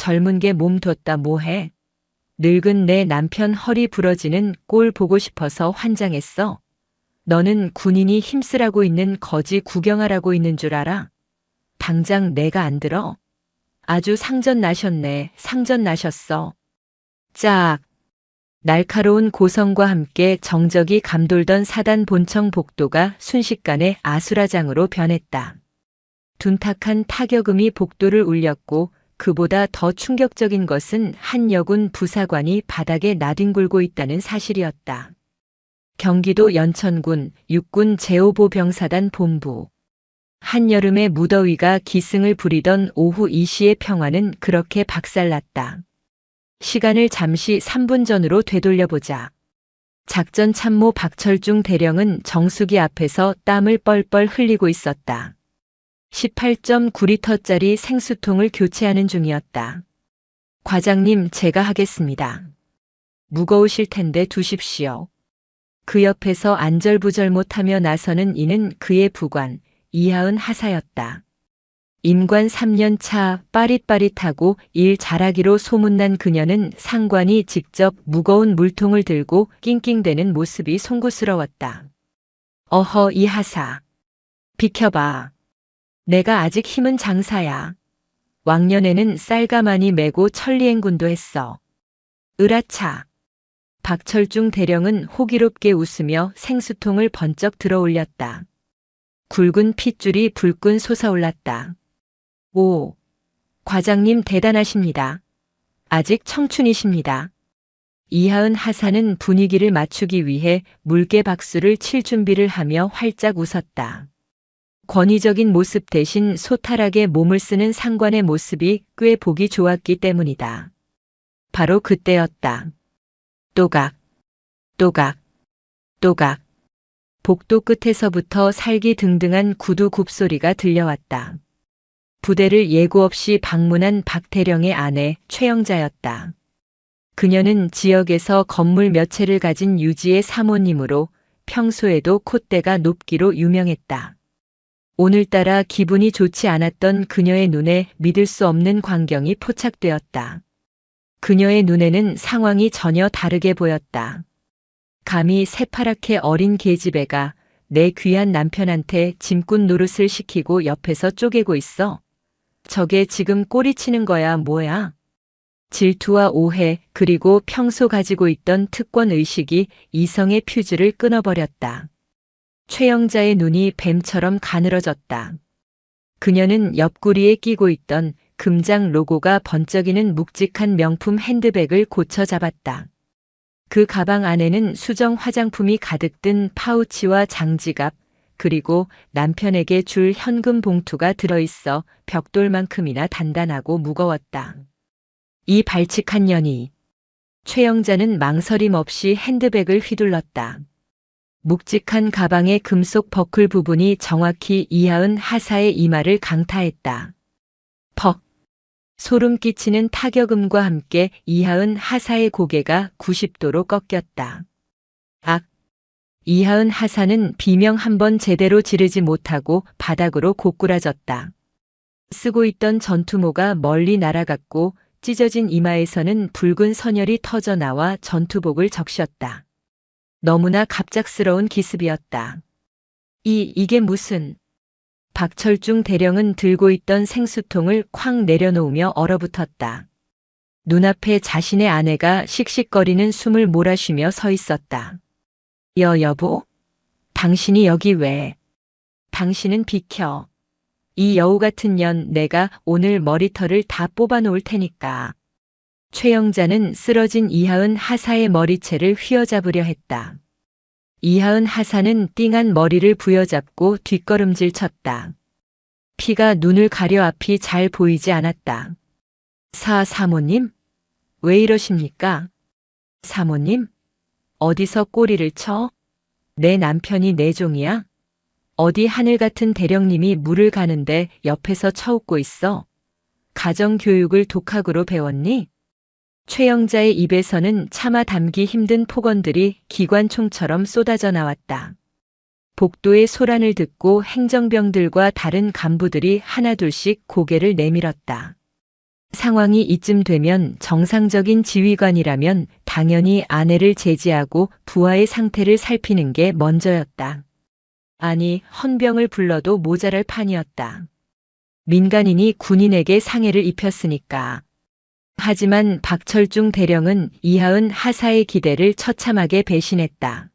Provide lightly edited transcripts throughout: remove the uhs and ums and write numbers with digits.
젊은 게 몸뒀다 뭐해. 늙은 내 남편 허리 부러지는 꼴 보고 싶어서 환장했어. 너는 군인이 힘쓰라고 있는 거지 구경하라고 있는 줄 알아? 당장 내가 안 들어? 아주 상전 나셨네. 상전 나셨어. 짝. 날카로운 고성과 함께 정적이 감돌던 사단 본청 복도가 순식간에 아수라장으로 변했다. 둔탁한 타격음이 복도를 울렸고 그보다 더 충격적인 것은 한 여군 부사관이 바닥에 나뒹굴고 있다는 사실이었다. 경기도 연천군 육군 제5보병사단 본부. 한여름의 무더위가 기승을 부리던 오후 2시의 평화는 그렇게 박살났다. 시간을 잠시 3분 전으로 되돌려보자. 작전 참모 박철중 대령은 정수기 앞에서 땀을 뻘뻘 흘리고 있었다. 18.9리터짜리 생수통을 교체하는 중이었다. 과장님, 제가 하겠습니다. 무거우실 텐데 두십시오. 그 옆에서 안절부절 못하며 나서는 이는 그의 부관, 이하은 하사였다. 임관 3년 차 빠릿빠릿하고 일 잘하기로 소문난 그녀는 상관이 직접 무거운 물통을 들고 낑낑대는 모습이 송구스러웠다. 어허, 이 하사. 비켜봐. 내가 아직 힘은 장사야. 왕년에는 쌀가마니 메고 천리행군도 했어. 으라차. 박철중 대령은 호기롭게 웃으며 생수통을 번쩍 들어 올렸다. 굵은 핏줄이 불끈 솟아올랐다. 오, 과장님 대단하십니다. 아직 청춘이십니다. 이하은 하사는 분위기를 맞추기 위해 물개 박수를 칠 준비를 하며 활짝 웃었다. 권위적인 모습 대신 소탈하게 몸을 쓰는 상관의 모습이 꽤 보기 좋았기 때문이다. 바로 그때였다. 또각, 또각, 또각. 복도 끝에서부터 살기등등한 구두 굽소리가 들려왔다. 부대를 예고 없이 방문한 박 대령의 아내 최영자였다. 그녀는 지역에서 건물 몇 채를 가진 유지의 사모님으로 평소에도 콧대가 높기로 유명했다. 오늘따라 기분이 좋지 않았던 그녀의 눈에 믿을 수 없는 광경이 포착되었다. 그녀의 눈에는 상황이 전혀 다르게 보였다. 감히 새파랗게 어린 계집애가 내 귀한 남편한테 짐꾼 노릇을 시키고 옆에서 쪼개고 있어. 저게 지금 꼬리치는 거야 뭐야? 질투와 오해 그리고 평소 가지고 있던 특권 의식이 이성의 퓨즈를 끊어버렸다. 최영자의 눈이 뱀처럼 가늘어졌다. 그녀는 옆구리에 끼고 있던 금장 로고가 번쩍이는 묵직한 명품 핸드백을 고쳐 잡았다. 그 가방 안에는 수정 화장품이 가득 든 파우치와 장지갑, 그리고 남편에게 줄 현금 봉투가 들어있어 벽돌만큼이나 단단하고 무거웠다. 이 발칙한 년이. 최영자는 망설임 없이 핸드백을 휘둘렀다. 묵직한 가방의 금속 버클 부분이 정확히 이하은 하사의 이마를 강타했다. 퍽. 소름 끼치는 타격음과 함께 이하은 하사의 고개가 90도로 꺾였다. 악. 이하은 하사는 비명 한 번 제대로 지르지 못하고 바닥으로 고꾸라졌다. 쓰고 있던 전투모가 멀리 날아갔고 찢어진 이마에서는 붉은 선혈이 터져나와 전투복을 적셨다. 너무나 갑작스러운 기습이었다. 이게 무슨... 박철중 대령은 들고 있던 생수통을 쾅 내려놓으며 얼어붙었다. 눈앞에 자신의 아내가 씩씩거리는 숨을 몰아쉬며 서 있었다. 여보? 당신이 여기 왜? 당신은 비켜. 이 여우 같은 년 내가 오늘 머리털을 다 뽑아놓을 테니까. 최영자는 쓰러진 이하은 하사의 머리채를 휘어잡으려 했다. 이하은 하사는 띵한 머리를 부여잡고 뒷걸음질 쳤다. 피가 눈을 가려 앞이 잘 보이지 않았다. 사모님? 왜 이러십니까? 사모님? 어디서 꼬리를 쳐? 내 남편이 내 종이야? 어디 하늘 같은 대령님이 물을 가는데 옆에서 쳐웃고 있어? 가정교육을 독학으로 배웠니? 최영자의 입에서는 차마 담기 힘든 폭언들이 기관총처럼 쏟아져 나왔다. 복도의 소란을 듣고 행정병들과 다른 간부들이 하나둘씩 고개를 내밀었다. 상황이 이쯤 되면 정상적인 지휘관이라면 당연히 아내를 제지하고 부하의 상태를 살피는 게 먼저였다. 아니, 헌병을 불러도 모자랄 판이었다. 민간인이 군인에게 상해를 입혔으니까. 하지만 박철중 대령은 이하은 하사의 기대를 처참하게 배신했다.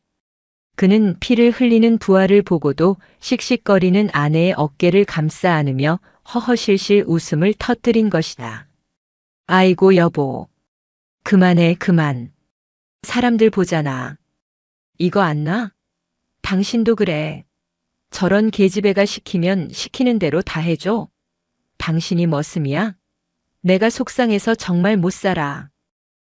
그는 피를 흘리는 부하를 보고도 씩씩거리는 아내의 어깨를 감싸 안으며 허허실실 웃음을 터뜨린 것이다. 아이고 여보. 그만해 그만. 사람들 보잖아. 이거 안 나? 당신도 그래. 저런 계집애가 시키면 시키는 대로 다 해줘. 당신이 머슴이야? 내가 속상해서 정말 못 살아.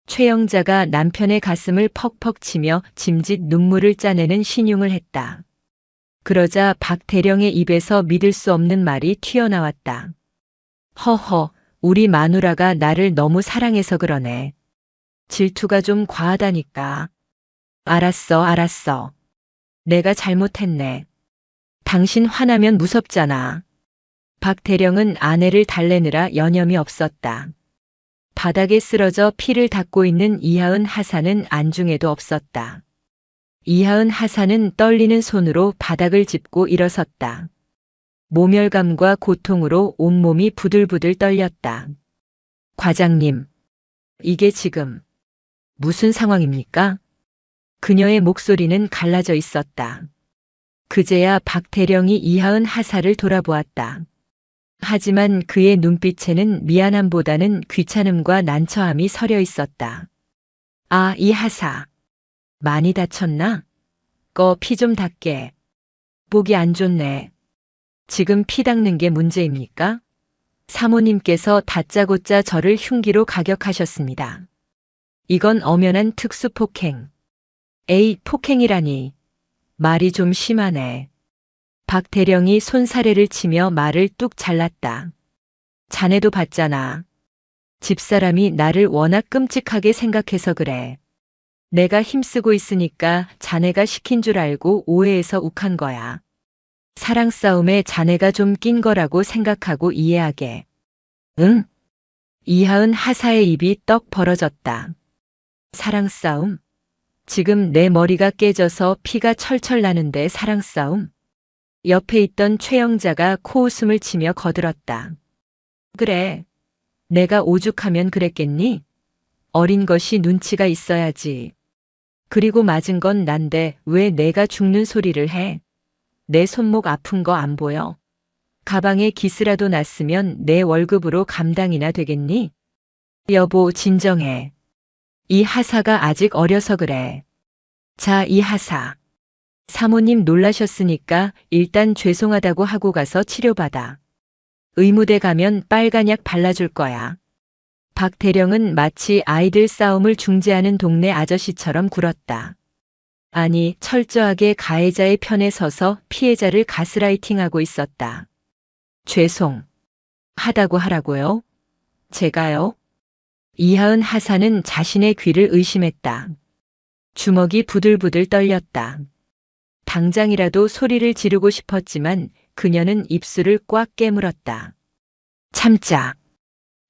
최영자가 남편의 가슴을 퍽퍽 치며 짐짓 눈물을 짜내는 신용을 했다. 그러자 박 대령의 입에서 믿을 수 없는 말이 튀어나왔다. 허허, 우리 마누라가 나를 너무 사랑해서 그러네. 질투가 좀 과하다니까. 알았어, 알았어. 내가 잘못했네. 당신 화나면 무섭잖아. 박 대령은 아내를 달래느라 여념이 없었다. 바닥에 쓰러져 피를 닦고 있는 이하은 하사는 안중에도 없었다. 이하은 하사는 떨리는 손으로 바닥을 짚고 일어섰다. 모멸감과 고통으로 온몸이 부들부들 떨렸다. 과장님, 이게 지금 무슨 상황입니까? 그녀의 목소리는 갈라져 있었다. 그제야 박 대령이 이하은 하사를 돌아보았다. 하지만 그의 눈빛에는 미안함보다는 귀찮음과 난처함이 서려 있었다. 아, 이 하사. 많이 다쳤나? 피 좀 닦게. 보기 안 좋네. 지금 피 닦는 게 문제입니까? 사모님께서 다짜고짜 저를 흉기로 가격하셨습니다. 이건 엄연한 특수폭행. 에이, 폭행이라니. 말이 좀 심하네. 박 대령이 손사래를 치며 말을 뚝 잘랐다. 자네도 봤잖아. 집사람이 나를 워낙 끔찍하게 생각해서 그래. 내가 힘쓰고 있으니까 자네가 시킨 줄 알고 오해해서 욱한 거야. 사랑 싸움에 자네가 좀 낀 거라고 생각하고 이해하게. 응? 이하은 하사의 입이 떡 벌어졌다. 사랑 싸움? 지금 내 머리가 깨져서 피가 철철 나는데 사랑 싸움? 옆에 있던 최영자가 코웃음을 치며 거들었다. 그래. 내가 오죽하면 그랬겠니? 어린 것이 눈치가 있어야지. 그리고 맞은 건 난데 왜 내가 죽는 소리를 해? 내 손목 아픈 거 안 보여? 가방에 기스라도 났으면 내 월급으로 감당이나 되겠니? 여보, 진정해. 이 하사가 아직 어려서 그래. 자, 이 하사. 사모님 놀라셨으니까 일단 죄송하다고 하고 가서 치료받아. 의무대 가면 빨간 약 발라줄 거야. 박 대령은 마치 아이들 싸움을 중재하는 동네 아저씨처럼 굴었다. 아니, 철저하게 가해자의 편에 서서 피해자를 가스라이팅하고 있었다. 죄송. 하다고 하라고요? 제가요? 이하은 하사는 자신의 귀를 의심했다. 주먹이 부들부들 떨렸다. 당장이라도 소리를 지르고 싶었지만 그녀는 입술을 꽉 깨물었다. 참자.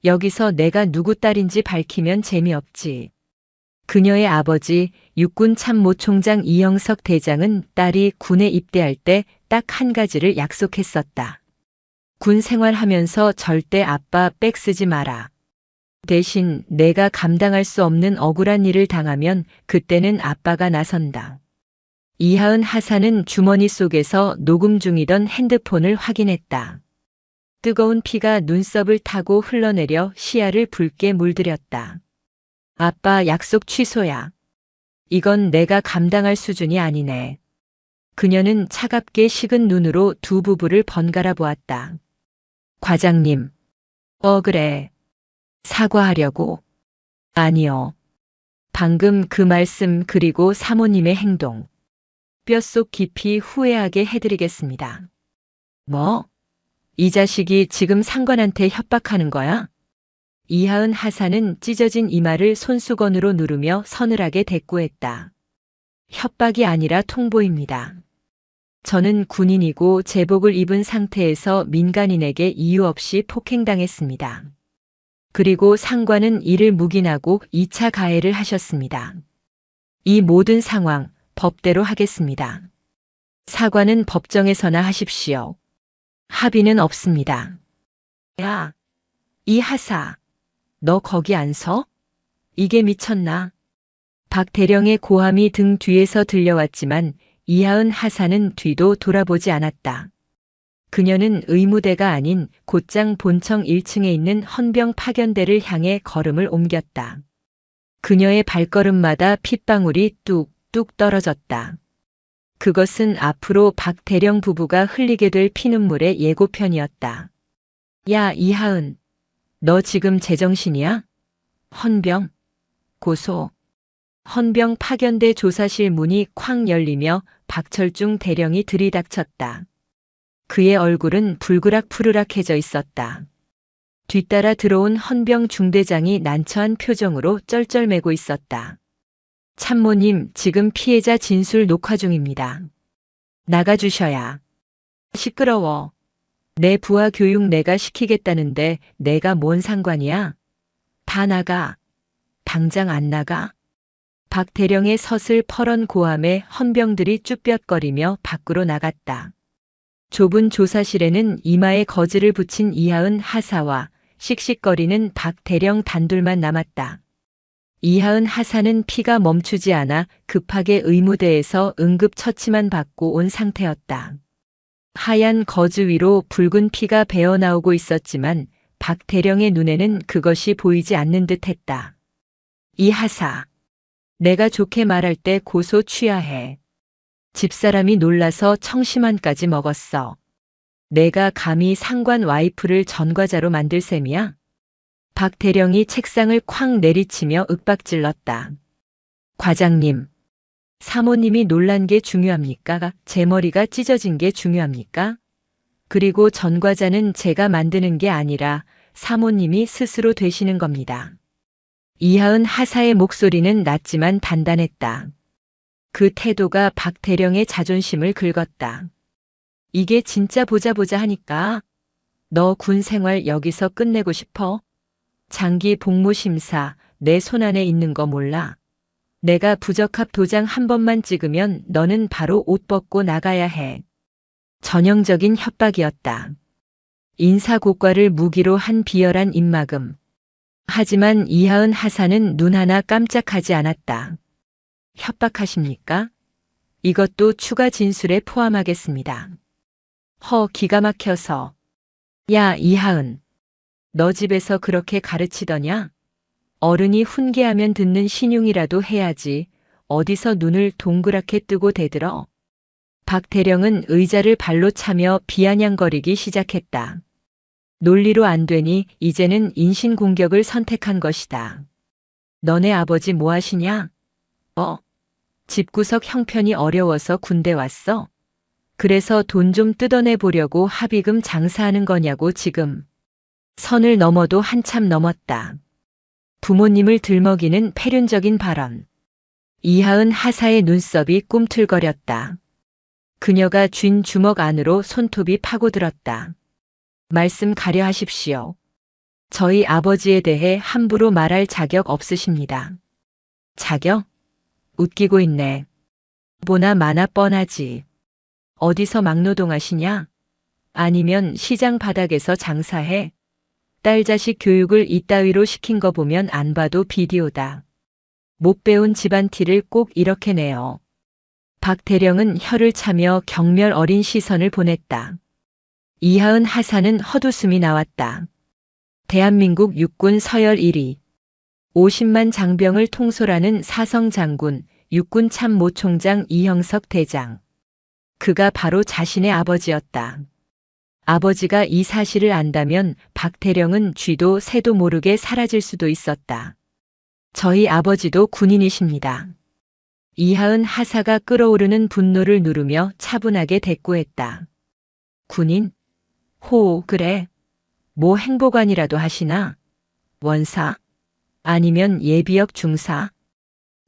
여기서 내가 누구 딸인지 밝히면 재미없지. 그녀의 아버지 육군 참모총장 이영석 대장은 딸이 군에 입대할 때 딱 한 가지를 약속했었다. 군 생활하면서 절대 아빠 백 쓰지 마라. 대신 내가 감당할 수 없는 억울한 일을 당하면 그때는 아빠가 나선다. 이하은 하사는 주머니 속에서 녹음 중이던 핸드폰을 확인했다. 뜨거운 피가 눈썹을 타고 흘러내려 시야를 붉게 물들였다. 아빠, 약속 취소야. 이건 내가 감당할 수준이 아니네. 그녀는 차갑게 식은 눈으로 두 부부를 번갈아 보았다. 과장님. 그래. 사과하려고. 아니요. 방금 그 말씀 그리고 사모님의 행동. 뼛속 깊이 후회하게 해드리겠습니다. 뭐? 이 자식이 지금 상관한테 협박하는 거야? 이하은 하사는 찢어진 이마를 손수건으로 누르며 서늘하게 대꾸했다. 협박이 아니라 통보입니다. 저는 군인이고 제복을 입은 상태에서 민간인에게 이유 없이 폭행당했습니다. 그리고 상관은 이를 묵인하고 2차 가해를 하셨습니다. 이 모든 상황 법대로 하겠습니다. 사과는 법정에서나 하십시오. 합의는 없습니다. 야, 이 하사, 너 거기 안 서? 이게 미쳤나? 박 대령의 고함이 등 뒤에서 들려왔지만 이하은 하사는 뒤도 돌아보지 않았다. 그녀는 의무대가 아닌 곧장 본청 1층에 있는 헌병 파견대를 향해 걸음을 옮겼다. 그녀의 발걸음마다 핏방울이 뚝뚝 떨어졌다. 그것은 앞으로 박 대령 부부가 흘리게 될 피눈물의 예고편이었다. 야, 이하은, 너 지금 제정신이야? 헌병, 고소. 헌병 파견대 조사실 문이 쾅 열리며 박철중 대령이 들이닥쳤다. 그의 얼굴은 불그락푸르락해져 있었다. 뒤따라 들어온 헌병 중대장이 난처한 표정으로 쩔쩔매고 있었다. 참모님, 지금 피해자 진술 녹화 중입니다. 나가주셔야. 시끄러워. 내 부하 교육 내가 시키겠다는데 내가 뭔 상관이야? 다 나가. 당장 안 나가? 박 대령의 서슬퍼런 고함에 헌병들이 쭈뼛거리며 밖으로 나갔다. 좁은 조사실에는 이마에 거즈를 붙인 이하은 하사와 씩씩거리는 박 대령 단둘만 남았다. 이하은 하사는 피가 멈추지 않아 급하게 의무대에서 응급처치만 받고 온 상태였다. 하얀 거즈 위로 붉은 피가 배어나오고 있었지만 박 대령의 눈에는 그것이 보이지 않는 듯했다. 이 하사, 내가 좋게 말할 때 고소 취하해. 집사람이 놀라서 청심환까지 먹었어. 내가 감히 상관 와이프를 전과자로 만들 셈이야? 박 대령이 책상을 쾅 내리치며 윽박질렀다. 과장님, 사모님이 놀란 게 중요합니까? 제 머리가 찢어진 게 중요합니까? 그리고 전과자는 제가 만드는 게 아니라 사모님이 스스로 되시는 겁니다. 이하은 하사의 목소리는 낮지만 단단했다. 그 태도가 박 대령의 자존심을 긁었다. 이게 진짜 보자 하니까? 너 군 생활 여기서 끝내고 싶어? 장기 복무 심사 내 손안에 있는 거 몰라? 내가 부적합 도장 한 번만 찍으면 너는 바로 옷 벗고 나가야 해. 전형적인 협박이었다. 인사고과를 무기로 한 비열한 입막음. 하지만 이하은 하사는 눈 하나 깜짝하지 않았다. 협박하십니까? 이것도 추가 진술에 포함하겠습니다. 기가 막혀서. 야, 이하은. 너 집에서 그렇게 가르치더냐? 어른이 훈계하면 듣는 신용이라도 해야지. 어디서 눈을 동그랗게 뜨고 대들어? 박 대령은 의자를 발로 차며 비아냥거리기 시작했다. 논리로 안 되니 이제는 인신공격을 선택한 것이다. 너네 아버지 뭐 하시냐? 집구석 형편이 어려워서 군대 왔어? 그래서 돈 좀 뜯어내 보려고 합의금 장사하는 거냐고 지금. 선을 넘어도 한참 넘었다. 부모님을 들먹이는 폐륜적인 발언. 이하은 하사의 눈썹이 꿈틀거렸다. 그녀가 쥔 주먹 안으로 손톱이 파고들었다. 말씀 가려 하십시오. 저희 아버지에 대해 함부로 말할 자격 없으십니다. 자격? 웃기고 있네. 보나 마나 뻔하지. 어디서 막노동하시냐? 아니면 시장 바닥에서 장사해? 딸 자식 교육을 이따위로 시킨 거 보면 안 봐도 비디오다. 못 배운 집안 티를 꼭 이렇게 내요. 박 대령은 혀를 차며 경멸 어린 시선을 보냈다. 이하은 하사는 헛웃음이 나왔다. 대한민국 육군 서열 1위. 50만 장병을 통솔하는 사성 장군, 육군 참모총장 이형석 대장. 그가 바로 자신의 아버지였다. 아버지가 이 사실을 안다면 박 대령은 쥐도 새도 모르게 사라질 수도 있었다. 저희 아버지도 군인이십니다. 이하은 하사가 끓어오르는 분노를 누르며 차분하게 대꾸했다. 군인? 그래. 뭐 행보관이라도 하시나? 원사? 아니면 예비역 중사?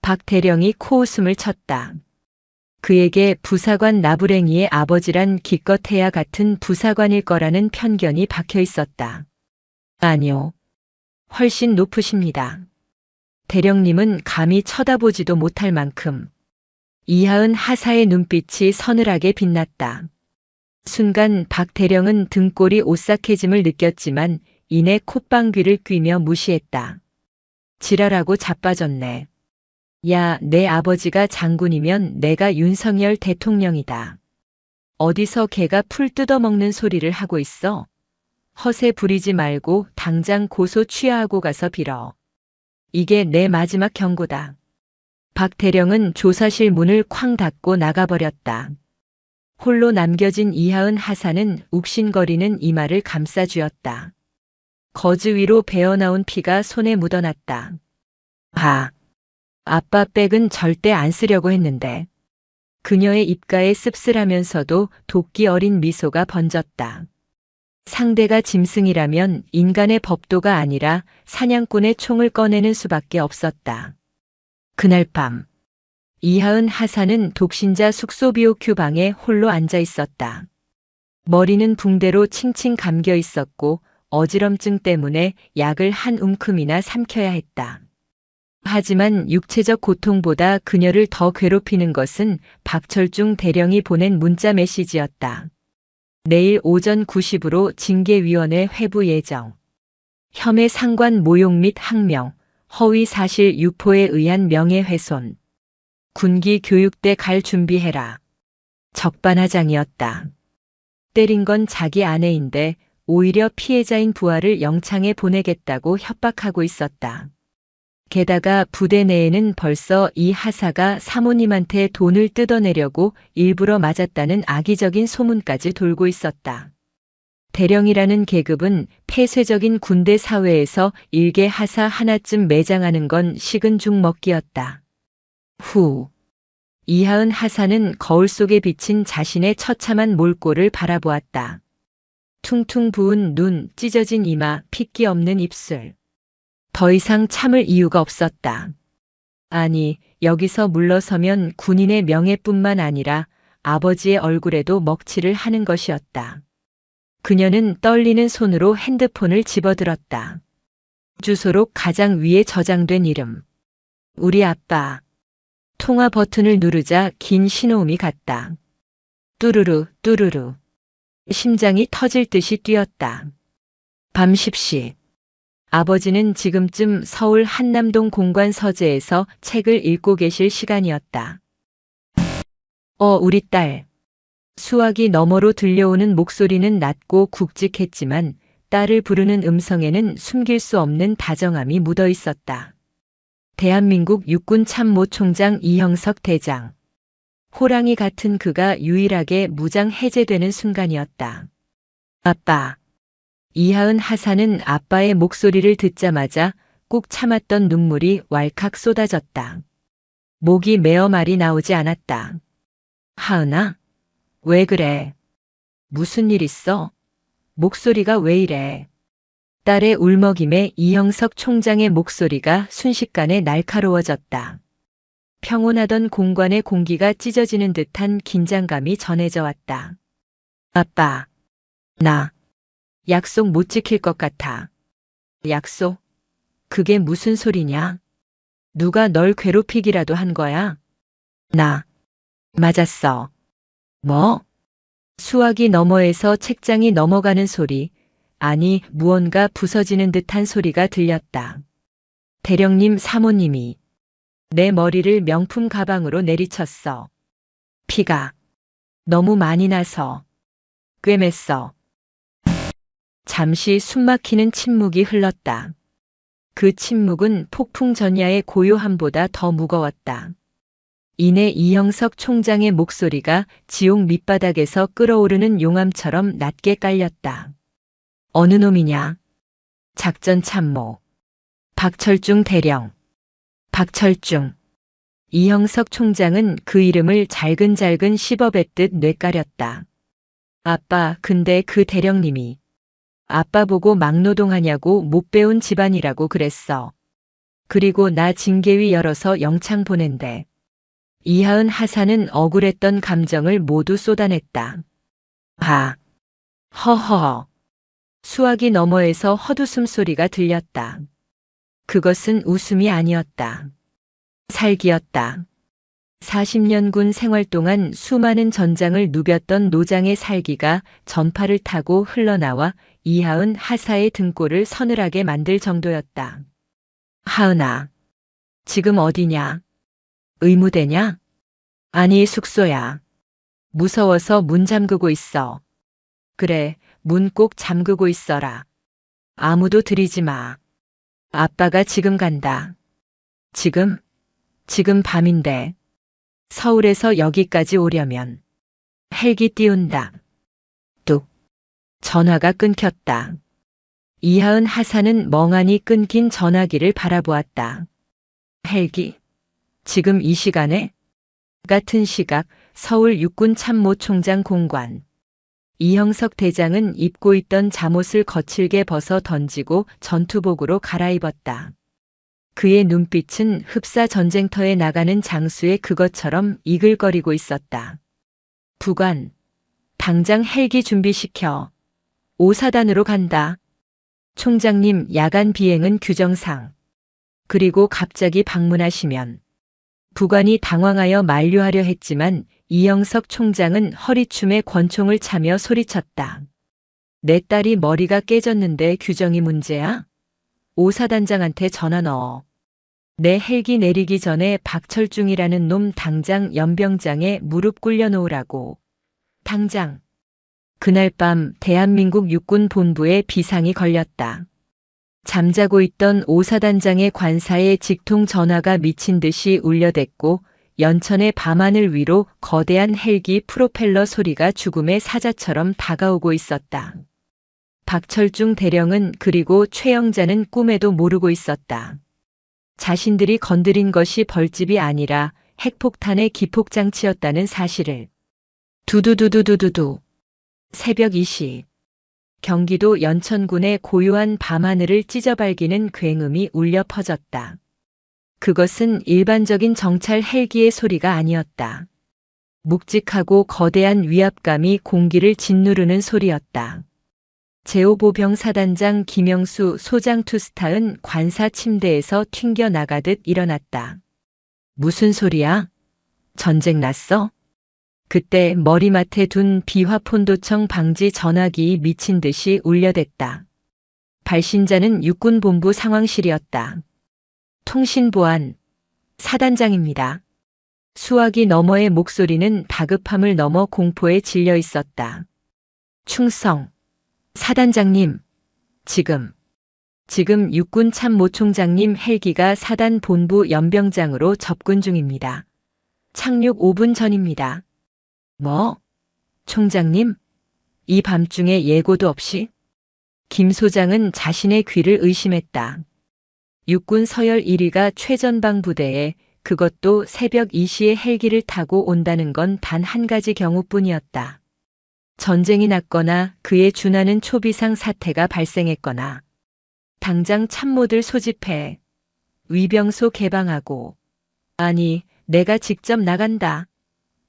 박 대령이 코웃음을 쳤다. 그에게 부사관 나부랭이의 아버지란 기껏해야 같은 부사관일 거라는 편견이 박혀 있었다. 아니요. 훨씬 높으십니다. 대령님은 감히 쳐다보지도 못할 만큼 이하은 하사의 눈빛이 서늘하게 빛났다. 순간 박 대령은 등골이 오싹해짐을 느꼈지만 이내 콧방귀를 뀌며 무시했다. 지랄하고 자빠졌네. 야, 내 아버지가 장군이면 내가 윤석열 대통령이다. 어디서 개가 풀 뜯어먹는 소리를 하고 있어? 허세 부리지 말고 당장 고소 취하하고 가서 빌어. 이게 내 마지막 경고다. 박 대령은 조사실 문을 쾅 닫고 나가버렸다. 홀로 남겨진 이하은 하사는 욱신거리는 이마를 감싸쥐었다. 거즈 위로 배어나온 피가 손에 묻어났다. 아빠 백은 절대 안 쓰려고 했는데. 그녀의 입가에 씁쓸하면서도 도끼 어린 미소가 번졌다. 상대가 짐승이라면 인간의 법도가 아니라 사냥꾼의 총을 꺼내는 수밖에 없었다. 그날 밤, 이하은 하사는 독신자 숙소 BOQ 방에 홀로 앉아 있었다. 머리는 붕대로 칭칭 감겨 있었고 어지럼증 때문에 약을 한 움큼이나 삼켜야 했다. 하지만 육체적 고통보다 그녀를 더 괴롭히는 것은 박철중 대령이 보낸 문자 메시지였다. 내일 오전 9시부로 징계위원회 회부 예정. 혐의 상관 모욕 및 항명, 허위 사실 유포에 의한 명예훼손. 군기 교육대 갈 준비해라. 적반하장이었다. 때린 건 자기 아내인데 오히려 피해자인 부하를 영창에 보내겠다고 협박하고 있었다. 게다가 부대 내에는 벌써 이 하사가 사모님한테 돈을 뜯어내려고 일부러 맞았다는 악의적인 소문까지 돌고 있었다. 대령이라는 계급은 폐쇄적인 군대 사회에서 일개 하사 하나쯤 매장하는 건 식은 죽 먹기였다. 이하은 하사는 거울 속에 비친 자신의 처참한 몰골을 바라보았다. 퉁퉁 부은 눈, 찢어진 이마, 핏기 없는 입술. 더 이상 참을 이유가 없었다. 아니, 여기서 물러서면 군인의 명예뿐만 아니라 아버지의 얼굴에도 먹칠을 하는 것이었다. 그녀는 떨리는 손으로 핸드폰을 집어들었다. 주소록 가장 위에 저장된 이름. 우리 아빠. 통화 버튼을 누르자 긴 신호음이 갔다. 뚜루루, 뚜루루. 심장이 터질 듯이 뛰었다. 밤 10시. 아버지는 지금쯤 서울 한남동 공관 서재에서 책을 읽고 계실 시간이었다. 우리 딸. 수화기 너머로 들려오는 목소리는 낮고 굵직했지만 딸을 부르는 음성에는 숨길 수 없는 다정함이 묻어 있었다. 대한민국 육군 참모 총장 이형석 대장. 호랑이 같은 그가 유일하게 무장 해제되는 순간이었다. 아빠. 이하은 하사는 아빠의 목소리를 듣자마자 꾹 참았던 눈물이 왈칵 쏟아졌다. 목이 메어 말이 나오지 않았다. 하은아? 왜 그래? 무슨 일 있어? 목소리가 왜 이래? 딸의 울먹임에 이형석 총장의 목소리가 순식간에 날카로워졌다. 평온하던 공관의 공기가 찢어지는 듯한 긴장감이 전해져 왔다. 아빠, 나 약속 못 지킬 것 같아. 약속? 그게 무슨 소리냐? 누가 널 괴롭히기라도 한 거야? 나 맞았어. 뭐? 수화기 너머에서 책장이 넘어가는 소리, 아니 무언가 부서지는 듯한 소리가 들렸다. 대령님 사모님이 내 머리를 명품 가방으로 내리쳤어. 피가 너무 많이 나서 꿰맸어. 잠시 숨막히는 침묵이 흘렀다. 그 침묵은 폭풍 전야의 고요함보다 더 무거웠다. 이내 이형석 총장의 목소리가 지옥 밑바닥에서 끓어오르는 용암처럼 낮게 깔렸다. 어느 놈이냐? 작전 참모. 박철중 대령. 박철중. 이형석 총장은 그 이름을 잘근잘근 씹어뱉듯 뇌까렸다. 아빠, 근데 그 대령님이 아빠 보고 막노동하냐고 못 배운 집안이라고 그랬어. 그리고 나 징계위 열어서 영창 보낸대. 이하은 하사는 억울했던 감정을 모두 쏟아냈다. 허허. 수화기 너머에서 헛웃음 소리가 들렸다. 그것은 웃음이 아니었다. 살기였다. 40년 군 생활 동안 수많은 전장을 누볐던 노장의 살기가 전파를 타고 흘러나와 이하은 하사의 등골을 서늘하게 만들 정도였다. 하은아, 지금 어디냐? 의무대냐? 아니, 숙소야. 무서워서 문 잠그고 있어. 그래, 문 꼭 잠그고 있어라. 아무도 들이지 마. 아빠가 지금 간다. 지금 밤인데. 서울에서 여기까지 오려면. 헬기 띄운다. 뚝. 전화가 끊겼다. 이하은 하사는 멍하니 끊긴 전화기를 바라보았다. 헬기? 지금 이 시간에? 같은 시각 서울 육군 참모총장 공관. 이형석 대장은 입고 있던 잠옷을 거칠게 벗어 던지고 전투복으로 갈아입었다. 그의 눈빛은 흡사 전쟁터에 나가는 장수의 그것처럼 이글거리고 있었다. 부관, 당장 헬기 준비시켜. 5사단으로 간다. 총장님, 야간 비행은 규정상. 그리고 갑자기 방문하시면. 부관이 당황하여 만류하려 했지만 이영석 총장은 허리춤에 권총을 차며 소리쳤다. 내 딸이 머리가 깨졌는데 규정이 문제야? 5사단장한테 전화 넣어. 내 헬기 내리기 전에 박철중이라는 놈 당장 연병장에 무릎 꿇려 놓으라고. 당장. 그날 밤 대한민국 육군 본부에 비상이 걸렸다. 잠자고 있던 5사단장의 관사에 직통 전화가 미친 듯이 울려댔고 연천의 밤하늘 위로 거대한 헬기 프로펠러 소리가 죽음의 사자처럼 다가오고 있었다. 박철중 대령은 그리고 최영자는 꿈에도 모르고 있었다. 자신들이 건드린 것이 벌집이 아니라 핵폭탄의 기폭장치였다는 사실을. 두두두두두두두. 새벽 2시. 경기도 연천군의 고요한 밤하늘을 찢어발기는 굉음이 울려 퍼졌다. 그것은 일반적인 정찰 헬기의 소리가 아니었다. 묵직하고 거대한 위압감이 공기를 짓누르는 소리였다. 제5보병 사단장 김영수 소장 투스타은 관사 침대에서 튕겨 나가듯 일어났다. 무슨 소리야? 전쟁 났어? 그때 머리맡에 둔 비화폰도청 방지 전화기 미친 듯이 울려댔다. 발신자는 육군본부 상황실이었다. 통신보안, 사단장입니다. 수화기 너머의 목소리는 다급함을 넘어 공포에 질려 있었다. 충성, 사단장님, 지금 육군 참모총장님 헬기가 사단 본부 연병장으로 접근 중입니다. 착륙 5분 전입니다. 뭐? 총장님? 이 밤중에 예고도 없이? 김 소장은 자신의 귀를 의심했다. 육군 서열 1위가 최전방 부대에 그것도 새벽 2시에 헬기를 타고 온다는 건 단 한 가지 경우뿐이었다. 전쟁이 났거나 그에 준하는 초비상 사태가 발생했거나 당장 참모들 소집해 위병소 개방하고 아니 내가 직접 나간다.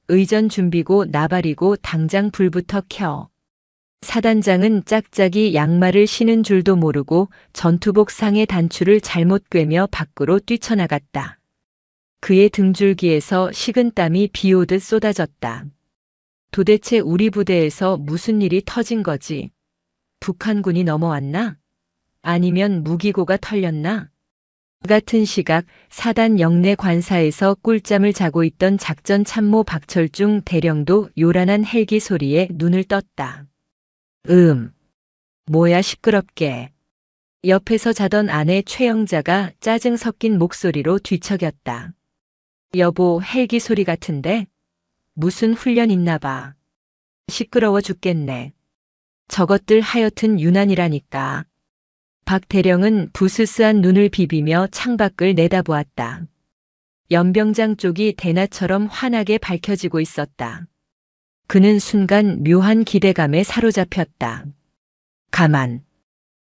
의전 준비고 나발이고 당장 불부터 켜. 사단장은 짝짝이 양말을 신은 줄도 모르고 전투복 상의 단추를 잘못 꿰며 밖으로 뛰쳐나갔다. 그의 등줄기에서 식은땀이 비오듯 쏟아졌다. 도대체 우리 부대에서 무슨 일이 터진 거지? 북한군이 넘어왔나? 아니면 무기고가 털렸나? 같은 시각 사단 영내 관사에서 꿀잠을 자고 있던 작전 참모 박철중 대령도 요란한 헬기 소리에 눈을 떴다. 뭐야 시끄럽게. 옆에서 자던 아내 최영자가 짜증 섞인 목소리로 뒤척였다. 여보, 헬기 소리 같은데? 무슨 훈련 있나 봐. 시끄러워 죽겠네. 저것들 하여튼 유난이라니까. 박 대령은 부스스한 눈을 비비며 창밖을 내다보았다. 연병장 쪽이 대낮처럼 환하게 밝혀지고 있었다. 그는 순간 묘한 기대감에 사로잡혔다. 가만.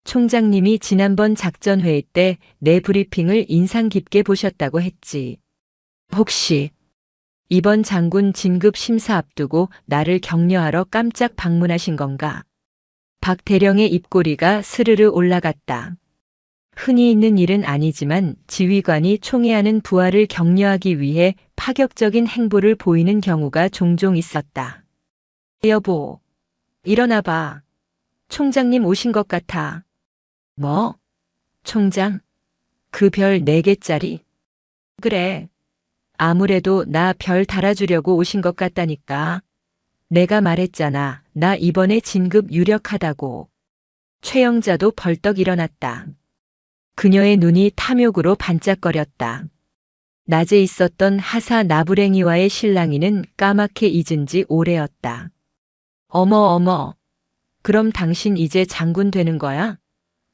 총장님이 지난번 작전회의 때 내 브리핑을 인상 깊게 보셨다고 했지. 혹시 이번 장군 진급 심사 앞두고 나를 격려하러 깜짝 방문하신 건가? 박 대령의 입꼬리가 스르르 올라갔다. 흔히 있는 일은 아니지만 지휘관이 총애하는 부하를 격려하기 위해 파격적인 행보를 보이는 경우가 종종 있었다. 여보, 일어나봐. 총장님 오신 것 같아. 뭐? 총장? 그 별 4개짜리? 그래. 아무래도 나 별 달아주려고 오신 것 같다니까. 내가 말했잖아. 나 이번에 진급 유력하다고. 최영자도 벌떡 일어났다. 그녀의 눈이 탐욕으로 반짝거렸다. 낮에 있었던 하사 나부랭이와의 실랑이는 까맣게 잊은 지 오래였다. 어머. 그럼 당신 이제 장군 되는 거야?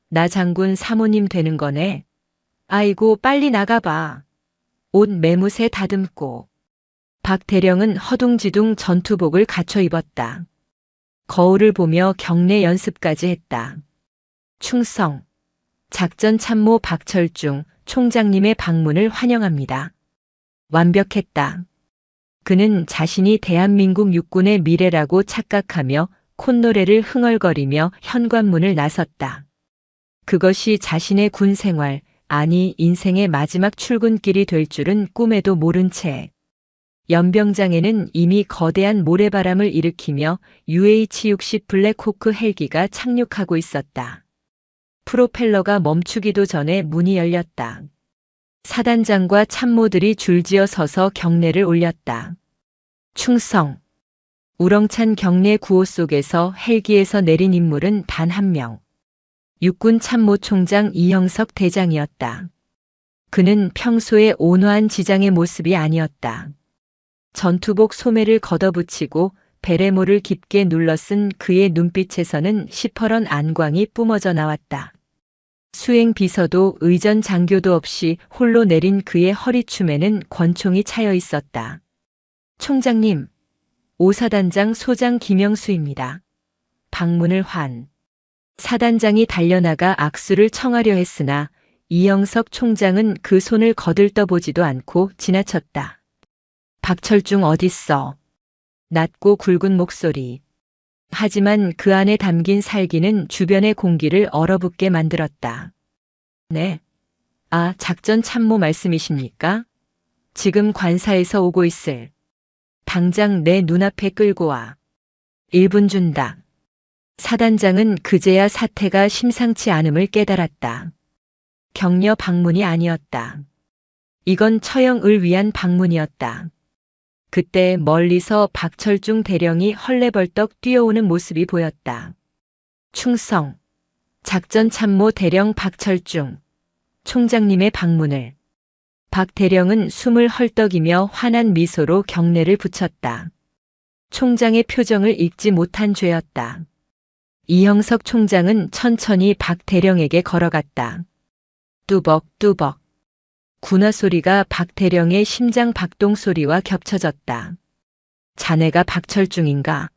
나 장군 사모님 되는 거네. 아이고 빨리 나가봐. 옷 매무새 다듬고. 박 대령은 허둥지둥 전투복을 갖춰 입었다. 거울을 보며 경례 연습까지 했다. 충성. 작전 참모 박철중 총장님의 방문을 환영합니다. 완벽했다. 그는 자신이 대한민국 육군의 미래라고 착각하며 콧노래를 흥얼거리며 현관문을 나섰다. 그것이 자신의 군 생활, 아니 인생의 마지막 출근길이 될 줄은 꿈에도 모른 채 연병장에는 이미 거대한 모래바람을 일으키며 UH-60 블랙호크 헬기가 착륙하고 있었다. 프로펠러가 멈추기도 전에 문이 열렸다. 사단장과 참모들이 줄지어 서서 경례를 올렸다. 충성. 우렁찬 경례 구호 속에서 헬기에서 내린 인물은 단 한 명. 육군 참모총장 이형석 대장이었다. 그는 평소의 온화한 지장의 모습이 아니었다. 전투복 소매를 걷어붙이고 베레모를 깊게 눌러 쓴 그의 눈빛에서는 시퍼런 안광이 뿜어져 나왔다. 수행 비서도 의전 장교도 없이 홀로 내린 그의 허리춤에는 권총이 차여 있었다. 총장님, 오사단장 소장 김영수입니다. 방문을 환. 사단장이 달려나가 악수를 청하려 했으나 이영석 총장은 그 손을 거들떠보지도 않고 지나쳤다. 박철중 어딨어? 낮고 굵은 목소리. 하지만 그 안에 담긴 살기는 주변의 공기를 얼어붙게 만들었다. 네. 아, 작전 참모 말씀이십니까? 지금 관사에서 오고 있을. 당장 내 눈앞에 끌고 와. 1분 준다. 사단장은 그제야 사태가 심상치 않음을 깨달았다. 격려 방문이 아니었다. 이건 처형을 위한 방문이었다. 그때 멀리서 박철중 대령이 헐레벌떡 뛰어오는 모습이 보였다. 충성. 작전 참모 대령 박철중. 총장님의 방문을. 박 대령은 숨을 헐떡이며 환한 미소로 경례를 붙였다. 총장의 표정을 읽지 못한 죄였다. 이형석 총장은 천천히 박 대령에게 걸어갔다. 뚜벅뚜벅. 군화 소리가 박 대령의 심장 박동 소리와 겹쳐졌다. 자네가 박철중인가?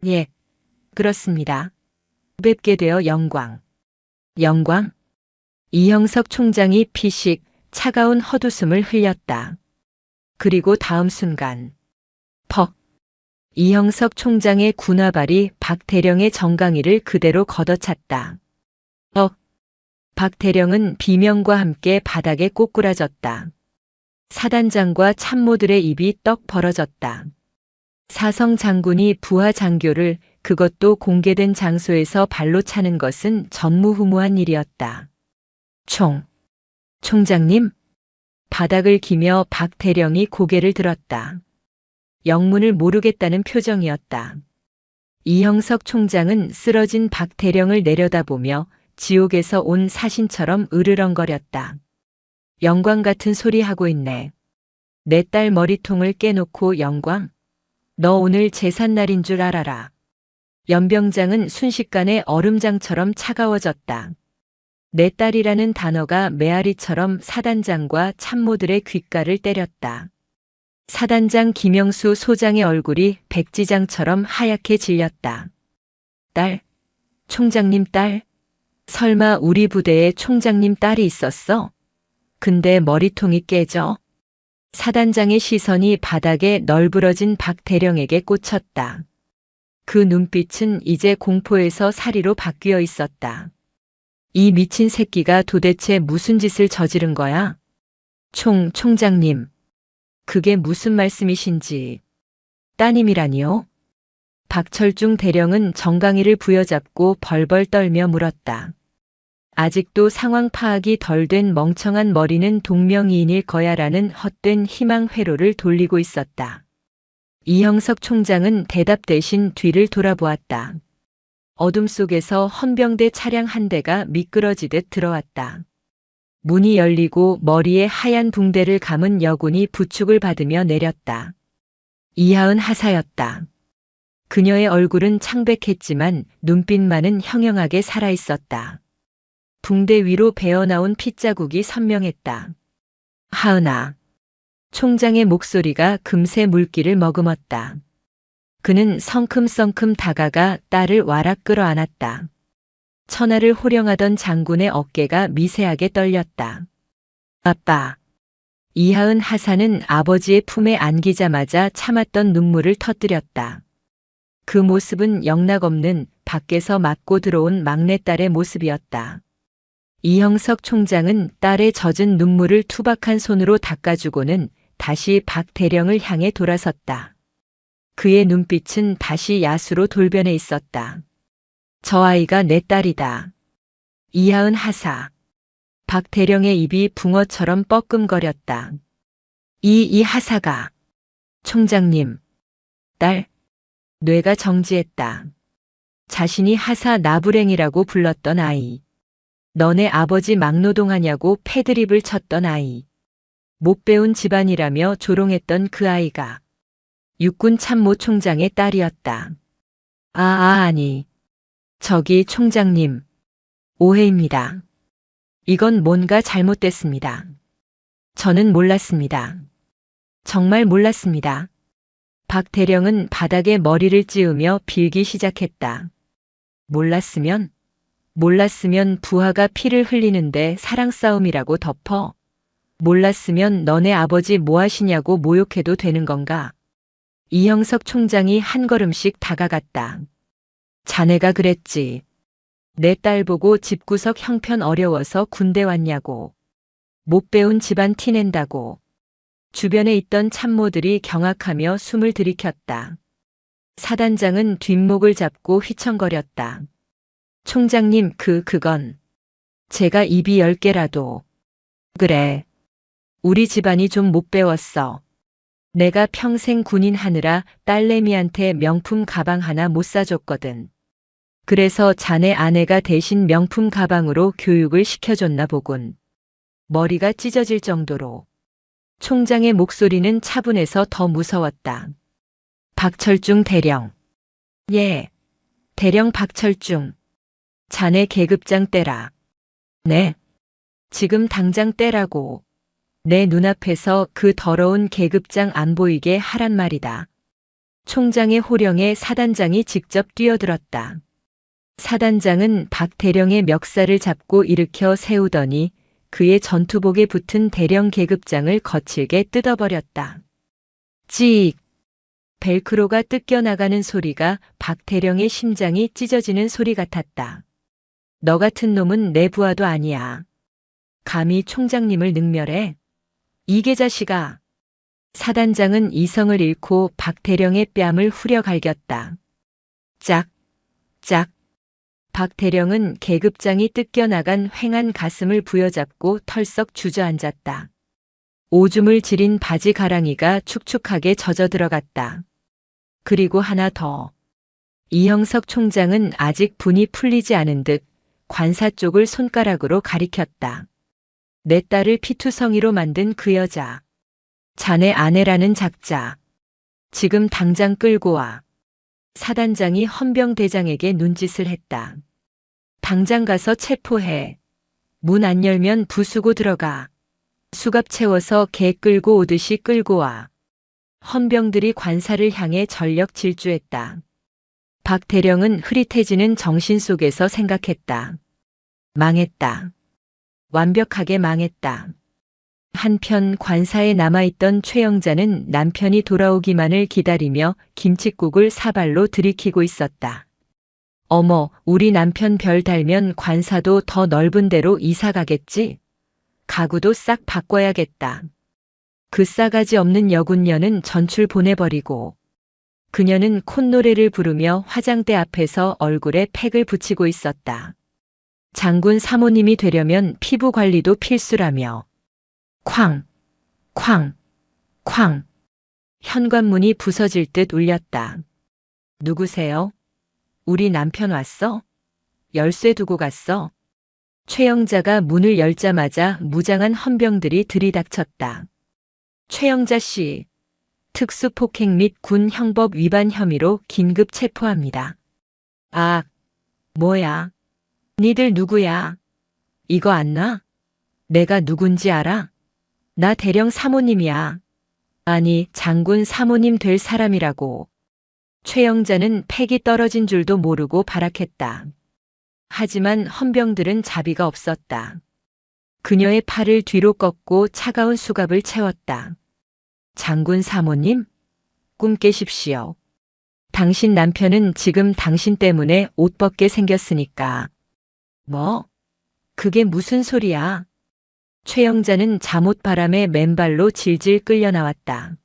예, 그렇습니다. 뵙게 되어 영광. 영광? 이형석 총장이 피식 차가운 헛웃음을 흘렸다. 그리고 다음 순간. 퍽. 이형석 총장의 군화발이 박 대령의 정강이를 그대로 걷어찼다. 박 대령은 비명과 함께 바닥에 꼬꾸라졌다. 사단장과 참모들의 입이 떡 벌어졌다. 사성 장군이 부하 장교를 그것도 공개된 장소에서 발로 차는 것은 전무후무한 일이었다. 총장님? 바닥을 기며 박 대령이 고개를 들었다. 영문을 모르겠다는 표정이었다. 이형석 총장은 쓰러진 박 대령을 내려다보며 지옥에서 온 사신처럼 으르렁거렸다. 영광 같은 소리 하고 있네. 내 딸 머리통을 깨놓고 영광? 너 오늘 제삿날인 줄 알아라. 연병장은 순식간에 얼음장처럼 차가워졌다. 내 딸이라는 단어가 메아리처럼 사단장과 참모들의 귓가를 때렸다. 사단장 김영수 소장의 얼굴이 백지장처럼 하얗게 질렸다. 딸? 총장님 딸? 설마 우리 부대에 총장님 딸이 있었어? 근데 머리통이 깨져? 사단장의 시선이 바닥에 널브러진 박 대령에게 꽂혔다. 그 눈빛은 이제 공포에서 사리로 바뀌어 있었다. 이 미친 새끼가 도대체 무슨 짓을 저지른 거야? 총장님. 그게 무슨 말씀이신지. 따님이라니요? 박철중 대령은 정강이를 부여잡고 벌벌 떨며 물었다. 아직도 상황 파악이 덜 된 멍청한 머리는 동명이인일 거야라는 헛된 희망 회로를 돌리고 있었다. 이형석 총장은 대답 대신 뒤를 돌아보았다. 어둠 속에서 헌병대 차량 한 대가 미끄러지듯 들어왔다. 문이 열리고 머리에 하얀 붕대를 감은 여군이 부축을 받으며 내렸다. 이하은 하사였다. 그녀의 얼굴은 창백했지만 눈빛만은 형형하게 살아있었다. 붕대 위로 배어나온 핏자국이 선명했다. 하은아. 총장의 목소리가 금세 물기를 머금었다. 그는 성큼성큼 다가가 딸을 와락 끌어안았다. 천하를 호령하던 장군의 어깨가 미세하게 떨렸다. 아빠. 이하은 하사는 아버지의 품에 안기자마자 참았던 눈물을 터뜨렸다. 그 모습은 영락없는 밖에서 맞고 들어온 막내딸의 모습이었다. 이형석 총장은 딸의 젖은 눈물을 투박한 손으로 닦아주고는 다시 박 대령을 향해 돌아섰다. 그의 눈빛은 다시 야수로 돌변해 있었다. 저 아이가 내 딸이다. 이하은 하사. 박 대령의 입이 붕어처럼 뻐끔거렸다. 이 하사가. 총장님. 딸. 뇌가 정지했다. 자신이 하사 나부랭이라고 불렀던 아이. 너네 아버지 막노동하냐고 패드립을 쳤던 아이. 못 배운 집안이라며 조롱했던 그 아이가 육군 참모 총장의 딸이었다. 아니. 저기 총장님. 오해입니다. 이건 뭔가 잘못됐습니다. 저는 몰랐습니다. 정말 몰랐습니다. 박 대령은 바닥에 머리를 찌우며 빌기 시작했다. 몰랐으면 부하가 피를 흘리는데 사랑 싸움이라고 덮어. 몰랐으면 너네 아버지 뭐 하시냐고 모욕해도 되는 건가? 이형석 총장이 한 걸음씩 다가갔다. 자네가 그랬지. 내 딸 보고 집구석 형편 어려워서 군대 왔냐고. 못 배운 집안 티낸다고. 주변에 있던 참모들이 경악하며 숨을 들이켰다. 사단장은 뒷목을 잡고 휘청거렸다. 총장님 그건 제가 입이 10개라도. 그래. 우리 집안이 좀 못 배웠어. 내가 평생 군인 하느라 딸내미한테 명품 가방 하나 못 사줬거든. 그래서 자네 아내가 대신 명품 가방으로 교육을 시켜줬나 보군. 머리가 찢어질 정도로. 총장의 목소리는 차분해서 더 무서웠다. 박철중 대령. 예. 대령 박철중. 자네 계급장 떼라. 네. 지금 당장 떼라고. 내 눈앞에서 그 더러운 계급장 안 보이게 하란 말이다. 총장의 호령에 사단장이 직접 뛰어들었다. 사단장은 박 대령의 멱살을 잡고 일으켜 세우더니 그의 전투복에 붙은 대령 계급장을 거칠게 뜯어버렸다. 찍! 벨크로가 뜯겨나가는 소리가 박 대령의 심장이 찢어지는 소리 같았다. 너 같은 놈은 내 부하도 아니야. 감히 총장님을 능멸해? 이게 자식아. 사단장은 이성을 잃고 박 대령의 뺨을 후려 갈겼다. 짝, 짝. 박 대령은 계급장이 뜯겨나간 휑한 가슴을 부여잡고 털썩 주저앉았다. 오줌을 지린 바지 가랑이가 축축하게 젖어 들어갔다. 그리고 하나 더. 이형석 총장은 아직 분이 풀리지 않은 듯 관사 쪽을 손가락으로 가리켰다. 내 딸을 피투성이로 만든 그 여자. 자네 아내라는 작자. 지금 당장 끌고 와. 사단장이 헌병대장에게 눈짓을 했다. 당장 가서 체포해. 문 안 열면 부수고 들어가. 수갑 채워서 개 끌고 오듯이 끌고 와. 헌병들이 관사를 향해 전력 질주했다. 박 대령은 흐릿해지는 정신 속에서 생각했다. 망했다. 완벽하게 망했다. 한편 관사에 남아있던 최영자는 남편이 돌아오기만을 기다리며 김칫국을 사발로 들이키고 있었다. 어머, 우리 남편 별 달면 관사도 더 넓은 데로 이사 가겠지? 가구도 싹 바꿔야겠다. 그 싸가지 없는 여군녀는 전출 보내버리고 그녀는 콧노래를 부르며 화장대 앞에서 얼굴에 팩을 붙이고 있었다. 장군 사모님이 되려면 피부 관리도 필수라며. 쾅, 쾅, 쾅. 현관문이 부서질 듯 울렸다. 누구세요? 우리 남편 왔어? 열쇠 두고 갔어? 최영자가 문을 열자마자 무장한 헌병들이 들이닥쳤다. 최영자 씨, 특수폭행 및 군 형법 위반 혐의로 긴급 체포합니다. 아, 뭐야? 니들 누구야? 이거 안 나? 내가 누군지 알아? 나 대령 사모님이야. 아니, 장군 사모님 될 사람이라고. 최영자는 팩이 떨어진 줄도 모르고 발악했다. 하지만 헌병들은 자비가 없었다. 그녀의 팔을 뒤로 꺾고 차가운 수갑을 채웠다. 장군 사모님? 꿈 깨십시오. 당신 남편은 지금 당신 때문에 옷 벗게 생겼으니까. 뭐? 그게 무슨 소리야? 최영자는 잠옷바람에 맨발로 질질 끌려 나왔다.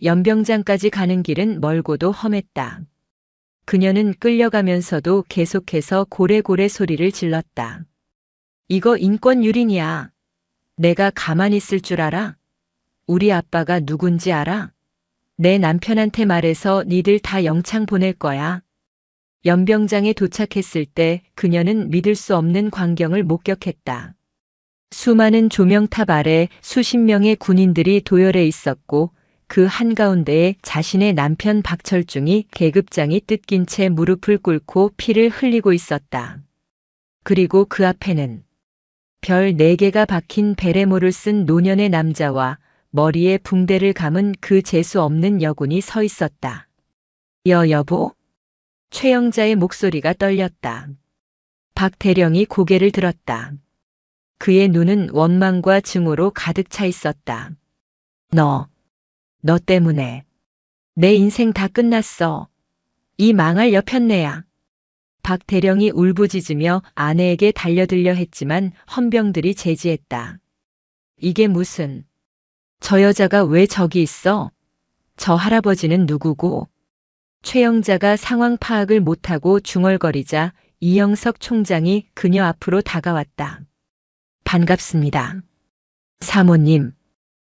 연병장까지 가는 길은 멀고도 험했다. 그녀는 끌려가면서도 계속해서 고래고래 소리를 질렀다. 이거 인권유린이야. 내가 가만히 있을 줄 알아? 우리 아빠가 누군지 알아? 내 남편한테 말해서 니들 다 영창 보낼 거야. 연병장에 도착했을 때 그녀는 믿을 수 없는 광경을 목격했다. 수많은 조명탑 아래 수십 명의 군인들이 도열해 있었고 그 한가운데에 자신의 남편 박철중이 계급장이 뜯긴 채 무릎을 꿇고 피를 흘리고 있었다. 그리고 그 앞에는 별 4개가 박힌 베레모를 쓴 노년의 남자와 머리에 붕대를 감은 그 재수 없는 여군이 서 있었다. 여보? 최영자의 목소리가 떨렸다. 박 대령이 고개를 들었다. 그의 눈은 원망과 증오로 가득 차 있었다. 너 때문에 내 인생 다 끝났어. 이 망할 여편네야. 박 대령이 울부짖으며 아내에게 달려들려 했지만 헌병들이 제지했다. 이게 무슨... 저 여자가 왜 저기 있어? 저 할아버지는 누구고? 최영자가 상황 파악을 못하고 중얼거리자 이영석 총장이 그녀 앞으로 다가왔다. 반갑습니다. 사모님.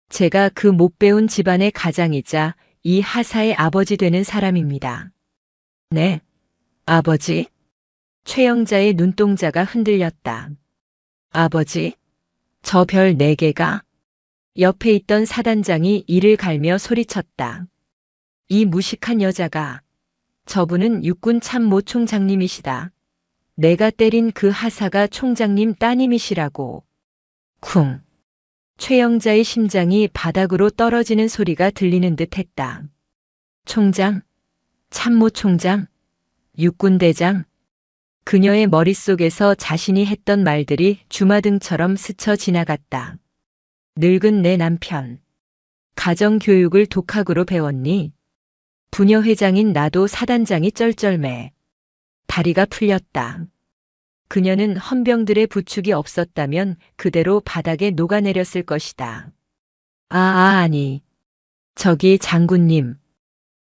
제가 그 못 배운 집안의 가장이자 이 하사의 아버지 되는 사람입니다. 네, 아버지? 최영자의 눈동자가 흔들렸다. 아버지? 저 별 4개가? 옆에 있던 사단장이 이를 갈며 소리쳤다. 이 무식한 여자가. 저분은 육군 참모 총장님이시다. 내가 때린 그 하사가 총장님 따님이시라고. 쿵. 최영자의 심장이 바닥으로 떨어지는 소리가 들리는 듯 했다. 총장? 참모총장? 육군대장? 그녀의 머릿속에서 자신이 했던 말들이 주마등처럼 스쳐 지나갔다. 늙은 내 남편. 가정교육을 독학으로 배웠니? 부녀회장인 나도 사단장이 쩔쩔매. 다리가 풀렸다. 그녀는 헌병들의 부축이 없었다면 그대로 바닥에 녹아내렸을 것이다. 아니. 저기 장군님,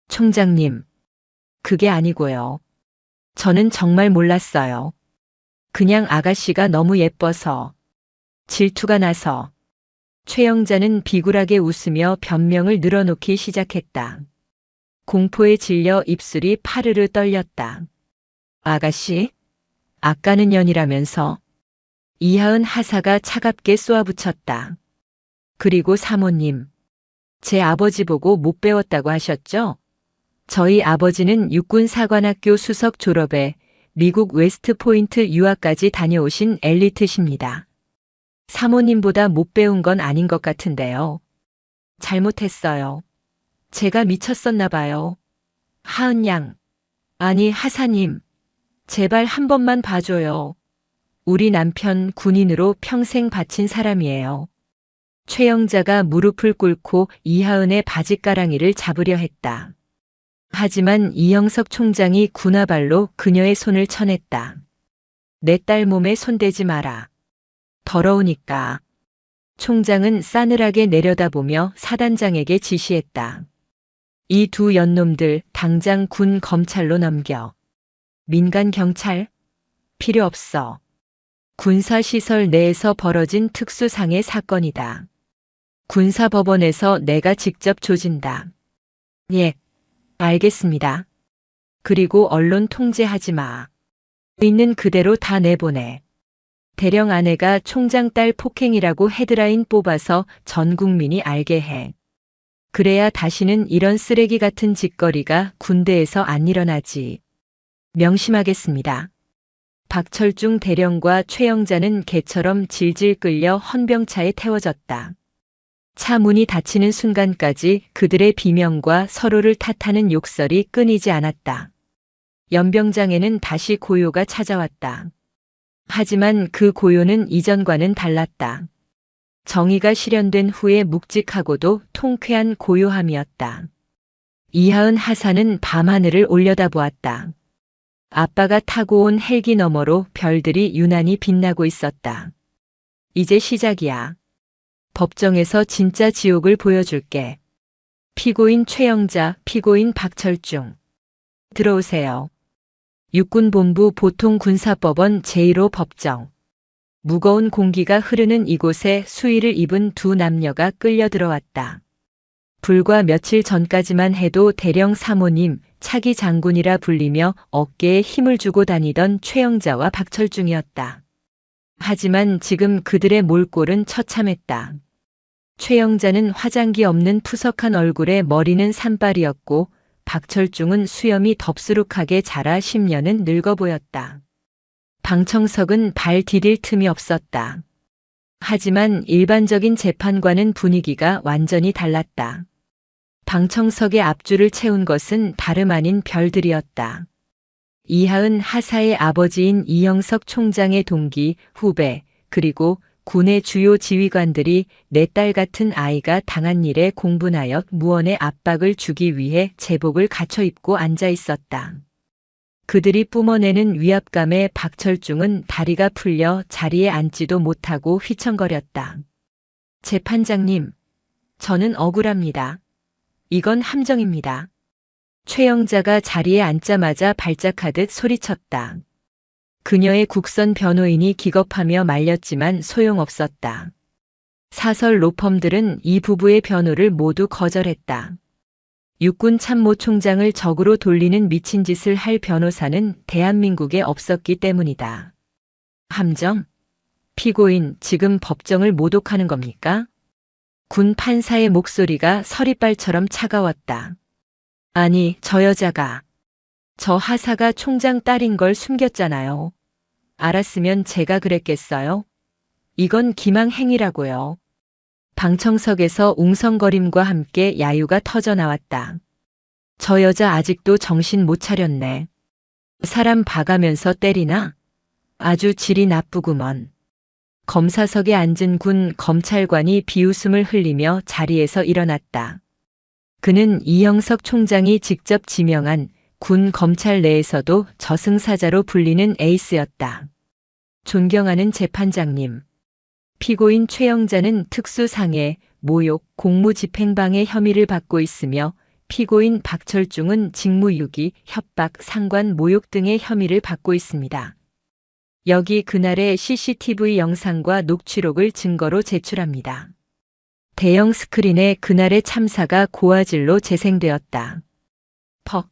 총장님. 그게 아니고요. 저는 정말 몰랐어요. 그냥 아가씨가 너무 예뻐서. 질투가 나서. 최영자는 비굴하게 웃으며 변명을 늘어놓기 시작했다. 공포에 질려 입술이 파르르 떨렸다. 아가씨? 아까는 년이라면서. 이하은 하사가 차갑게 쏘아붙였다. 그리고 사모님, 제 아버지 보고 못 배웠다고 하셨죠? 저희 아버지는 육군사관학교 수석 졸업에 미국 웨스트포인트 유학까지 다녀오신 엘리트십니다. 사모님보다 못 배운 건 아닌 것 같은데요. 잘못했어요. 제가 미쳤었나 봐요. 하은 양, 아니 하사님, 제발 한 번만 봐줘요. 우리 남편 군인으로 평생 바친 사람이에요. 최영자가 무릎을 꿇고 이하은의 바짓가랑이를 잡으려 했다. 하지만 이영석 총장이 군화발로 그녀의 손을 쳐냈다. 내 딸 몸에 손대지 마라. 더러우니까. 총장은 싸늘하게 내려다보며 사단장에게 지시했다. 이 두 연놈들 당장 군 검찰로 넘겨. 민간 경찰? 필요 없어. 군사시설 내에서 벌어진 특수상해 사건이다. 군사법원에서 내가 직접 조진다. 예, 알겠습니다. 그리고 언론 통제하지 마. 있는 그대로 다 내보내. 대령 아내가 총장 딸 폭행이라고 헤드라인 뽑아서 전 국민이 알게 해. 그래야 다시는 이런 쓰레기 같은 짓거리가 군대에서 안 일어나지. 명심하겠습니다. 박철중 대령과 최영자는 개처럼 질질 끌려 헌병차에 태워졌다. 차 문이 닫히는 순간까지 그들의 비명과 서로를 탓하는 욕설이 끊이지 않았다. 연병장에는 다시 고요가 찾아왔다. 하지만 그 고요는 이전과는 달랐다. 정의가 실현된 후에 묵직하고도 통쾌한 고요함이었다. 이하은 하사는 밤하늘을 올려다보았다. 아빠가 타고 온 헬기 너머로 별들이 유난히 빛나고 있었다. 이제 시작이야. 법정에서 진짜 지옥을 보여줄게. 피고인 최영자, 피고인 박철중. 들어오세요. 육군본부 보통군사법원 제1호 법정. 무거운 공기가 흐르는 이곳에 수의를 입은 두 남녀가 끌려 들어왔다. 불과 며칠 전까지만 해도 대령 사모님, 차기 장군이라 불리며 어깨에 힘을 주고 다니던 최영자와 박철중이었다. 하지만 지금 그들의 몰골은 처참했다. 최영자는 화장기 없는 푸석한 얼굴에 머리는 산발이었고 박철중은 수염이 덥수룩하게 자라 10년은 늙어 보였다. 방청석은 발 디딜 틈이 없었다. 하지만 일반적인 재판과는 분위기가 완전히 달랐다. 방청석의 앞줄을 채운 것은 다름 아닌 별들이었다. 이하은 하사의 아버지인 이영석 총장의 동기, 후배, 그리고 군의 주요 지휘관들이 내 딸 같은 아이가 당한 일에 공분하여 무언의 압박을 주기 위해 제복을 갖춰 입고 앉아 있었다. 그들이 뿜어내는 위압감에 박철중은 다리가 풀려 자리에 앉지도 못하고 휘청거렸다. 재판장님, 저는 억울합니다. 이건 함정입니다. 최영자가 자리에 앉자마자 발작하듯 소리쳤다. 그녀의 국선 변호인이 기겁하며 말렸지만 소용없었다. 사설 로펌들은 이 부부의 변호를 모두 거절했다. 육군 참모총장을 적으로 돌리는 미친 짓을 할 변호사는 대한민국에 없었기 때문이다. 함정? 피고인, 지금 법정을 모독하는 겁니까? 군 판사의 목소리가 서리발처럼 차가웠다. 아니, 저 여자가, 저 하사가 총장 딸인 걸 숨겼잖아요. 알았으면 제가 그랬겠어요? 이건 기망행위라고요. 방청석에서 웅성거림과 함께 야유가 터져나왔다. 저 여자 아직도 정신 못 차렸네. 사람 봐가면서 때리나? 아주 질이 나쁘구먼. 검사석에 앉은 군 검찰관이 비웃음을 흘리며 자리에서 일어났다. 그는 이영석 총장이 직접 지명한 군 검찰 내에서도 저승사자로 불리는 에이스였다. 존경하는 재판장님. 피고인 최영자는 특수상해, 모욕, 공무집행방해 혐의를 받고 있으며 피고인 박철중은 직무유기, 협박, 상관 모욕 등의 혐의를 받고 있습니다. 여기 그날의 CCTV 영상과 녹취록을 증거로 제출합니다. 대형 스크린에 그날의 참사가 고화질로 재생되었다. 퍽.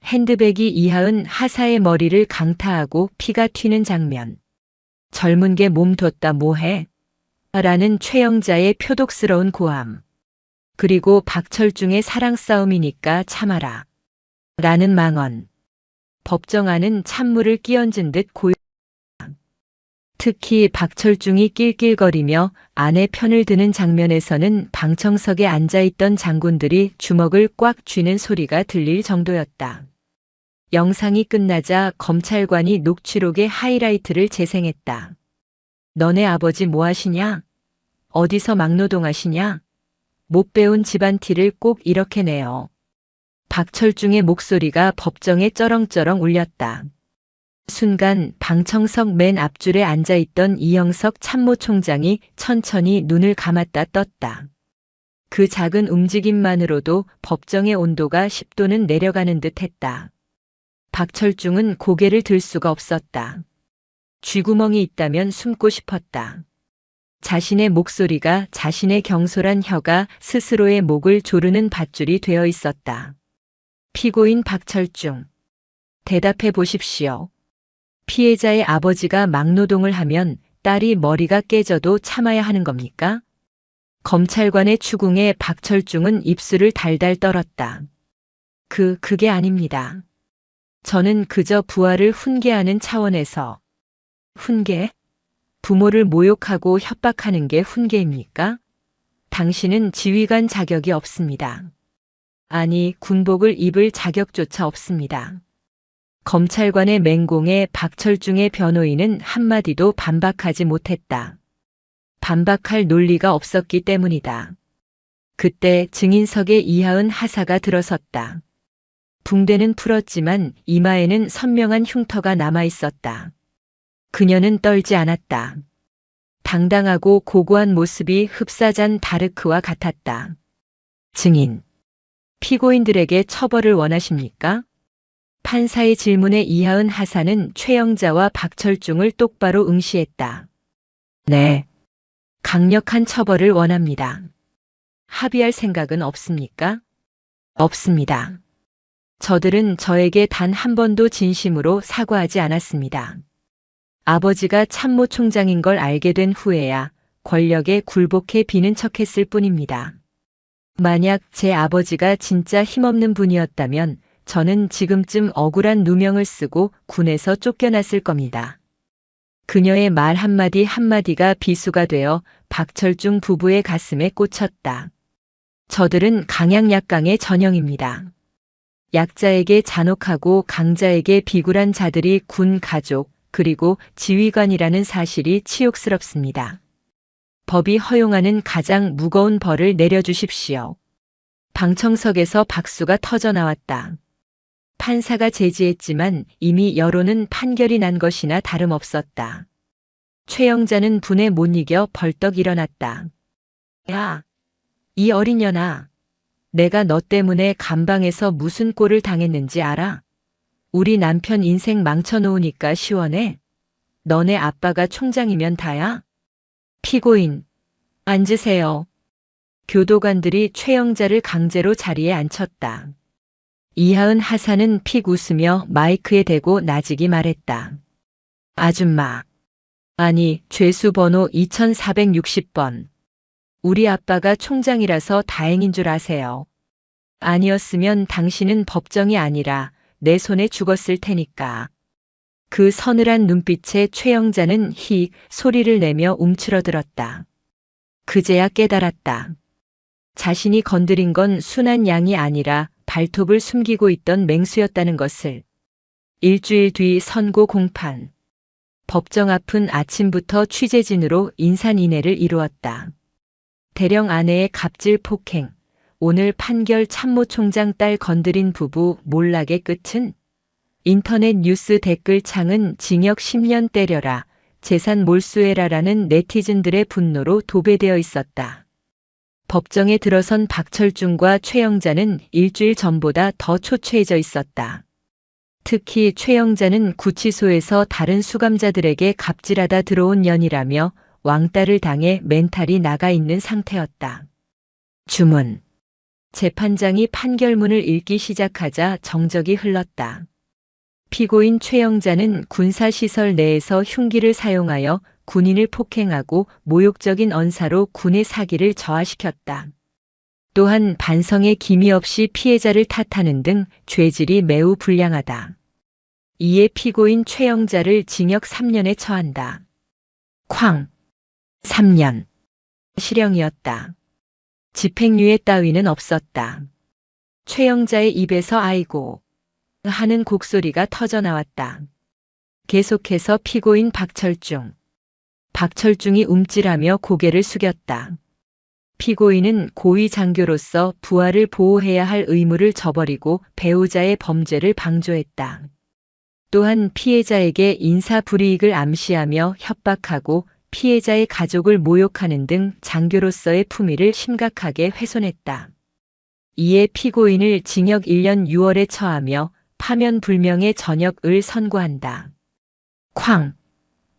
핸드백이 이하은 하사의 머리를 강타하고 피가 튀는 장면. 젊은 게 몸뒀다 뭐해? 라는 최영자의 표독스러운 고함. 그리고 박철중의 사랑싸움이니까 참아라. 라는 망언. 법정 안은 찬물을 끼얹은 듯 고요. 특히 박철중이 낄낄거리며 아내 편을 드는 장면에서는 방청석에 앉아있던 장군들이 주먹을 꽉 쥐는 소리가 들릴 정도였다. 영상이 끝나자 검찰관이 녹취록의 하이라이트를 재생했다. 너네 아버지 뭐 하시냐? 어디서 막노동하시냐? 못 배운 집안 티를 꼭 이렇게 내요. 박철중의 목소리가 법정에 쩌렁쩌렁 울렸다. 순간 방청석 맨 앞줄에 앉아있던 이영석 참모총장이 천천히 눈을 감았다 떴다. 그 작은 움직임만으로도 법정의 온도가 10도는 내려가는 듯 했다. 박철중은 고개를 들 수가 없었다. 쥐구멍이 있다면 숨고 싶었다. 자신의 목소리가, 자신의 경솔한 혀가 스스로의 목을 조르는 밧줄이 되어 있었다. 피고인 박철중, 대답해 보십시오. 피해자의 아버지가 막노동을 하면 딸이 머리가 깨져도 참아야 하는 겁니까? 검찰관의 추궁에 박철중은 입술을 달달 떨었다. 그게 아닙니다. 저는 그저 부하를 훈계하는 차원에서. 훈계? 부모를 모욕하고 협박하는 게 훈계입니까? 당신은 지휘관 자격이 없습니다. 아니, 군복을 입을 자격조차 없습니다. 검찰관의 맹공에 박철중의 변호인은 한마디도 반박하지 못했다. 반박할 논리가 없었기 때문이다. 그때 증인석에 이하은 하사가 들어섰다. 붕대는 풀었지만 이마에는 선명한 흉터가 남아 있었다. 그녀는 떨지 않았다. 당당하고 고고한 모습이 흡사잔 다르크와 같았다. 증인, 피고인들에게 처벌을 원하십니까? 판사의 질문에 이하은 하사는 최영자와 박철중을 똑바로 응시했다. 네. 강력한 처벌을 원합니다. 합의할 생각은 없습니까? 없습니다. 저들은 저에게 단 한 번도 진심으로 사과하지 않았습니다. 아버지가 참모총장인 걸 알게 된 후에야 권력에 굴복해 비는 척했을 뿐입니다. 만약 제 아버지가 진짜 힘없는 분이었다면 저는 지금쯤 억울한 누명을 쓰고 군에서 쫓겨났을 겁니다. 그녀의 말 한마디 한마디가 비수가 되어 박철중 부부의 가슴에 꽂혔다. 저들은 강약약강의 전형입니다. 약자에게 잔혹하고 강자에게 비굴한 자들이 군 가족 그리고 지휘관이라는 사실이 치욕스럽습니다. 법이 허용하는 가장 무거운 벌을 내려주십시오. 방청석에서 박수가 터져 나왔다. 판사가 제지했지만 이미 여론은 판결이 난 것이나 다름없었다. 최영자는 분에 못 이겨 벌떡 일어났다. 야, 이 어린 년아. 내가 너 때문에 감방에서 무슨 꼴을 당했는지 알아? 우리 남편 인생 망쳐놓으니까 시원해? 너네 아빠가 총장이면 다야? 피고인, 앉으세요. 교도관들이 최영자를 강제로 자리에 앉혔다. 이하은 하사는 픽 웃으며 마이크에 대고 나직이 말했다. 아줌마. 아니, 죄수 번호 2460번. 우리 아빠가 총장이라서 다행인 줄 아세요. 아니었으면 당신은 법정이 아니라 내 손에 죽었을 테니까. 그 서늘한 눈빛에 최영자는 히 소리를 내며 움츠러들었다. 그제야 깨달았다. 자신이 건드린 건 순한 양이 아니라 발톱을 숨기고 있던 맹수였다는 것을. 일주일 뒤 선고 공판. 법정 앞은 아침부터 취재진으로 인산인해를 이루었다. 대령 아내의 갑질 폭행, 오늘 판결 참모총장 딸 건드린 부부 몰락의 끝은? 인터넷 뉴스 댓글창은 징역 10년 때려라, 재산 몰수해라라는 네티즌들의 분노로 도배되어 있었다. 법정에 들어선 박철중과 최영자는 일주일 전보다 더 초췌해져 있었다. 특히 최영자는 구치소에서 다른 수감자들에게 갑질하다 들어온 년이라며 왕따를 당해 멘탈이 나가 있는 상태였다. 주문. 재판장이 판결문을 읽기 시작하자 정적이 흘렀다. 피고인 최영자는 군사시설 내에서 흉기를 사용하여 군인을 폭행하고 모욕적인 언사로 군의 사기를 저하시켰다. 또한 반성의 기미 없이 피해자를 탓하는 등 죄질이 매우 불량하다. 이에 피고인 최영자를 징역 3년에 처한다. 쾅. 3년. 실형이었다. 집행유예 따위는 없었다. 최영자의 입에서 아이고 하는 곡소리가 터져 나왔다. 계속해서 피고인 박철중. 박철중이 움찔하며 고개를 숙였다. 피고인은 고위 장교로서 부하를 보호해야 할 의무를 저버리고 배우자의 범죄를 방조했다. 또한 피해자에게 인사불이익을 암시하며 협박하고 피해자의 가족을 모욕하는 등 장교로서의 품위를 심각하게 훼손했다. 이에 피고인을 징역 1년 6월에 처하며 파면 불명의 전역을 선고한다. 쾅,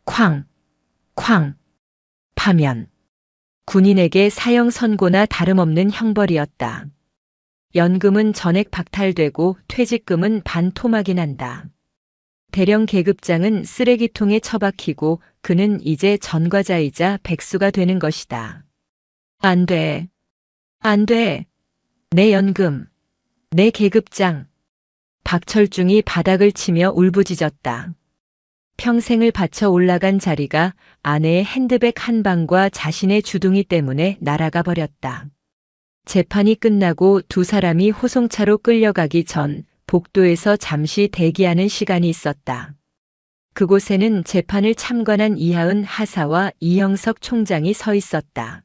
쾅, 쾅. 파면. 군인에게 사형 선고나 다름없는 형벌이었다. 연금은 전액 박탈되고 퇴직금은 반토막이 난다. 대령 계급장은 쓰레기통에 처박히고 그는 이제 전과자이자 백수가 되는 것이다. 안 돼. 안 돼. 내 연금. 내 계급장. 박철중이 바닥을 치며 울부짖었다. 평생을 바쳐 올라간 자리가 아내의 핸드백 한 방과 자신의 주둥이 때문에 날아가 버렸다. 재판이 끝나고 두 사람이 호송차로 끌려가기 전 복도에서 잠시 대기하는 시간이 있었다. 그곳에는 재판을 참관한 이하은 하사와 이형석 총장이 서 있었다.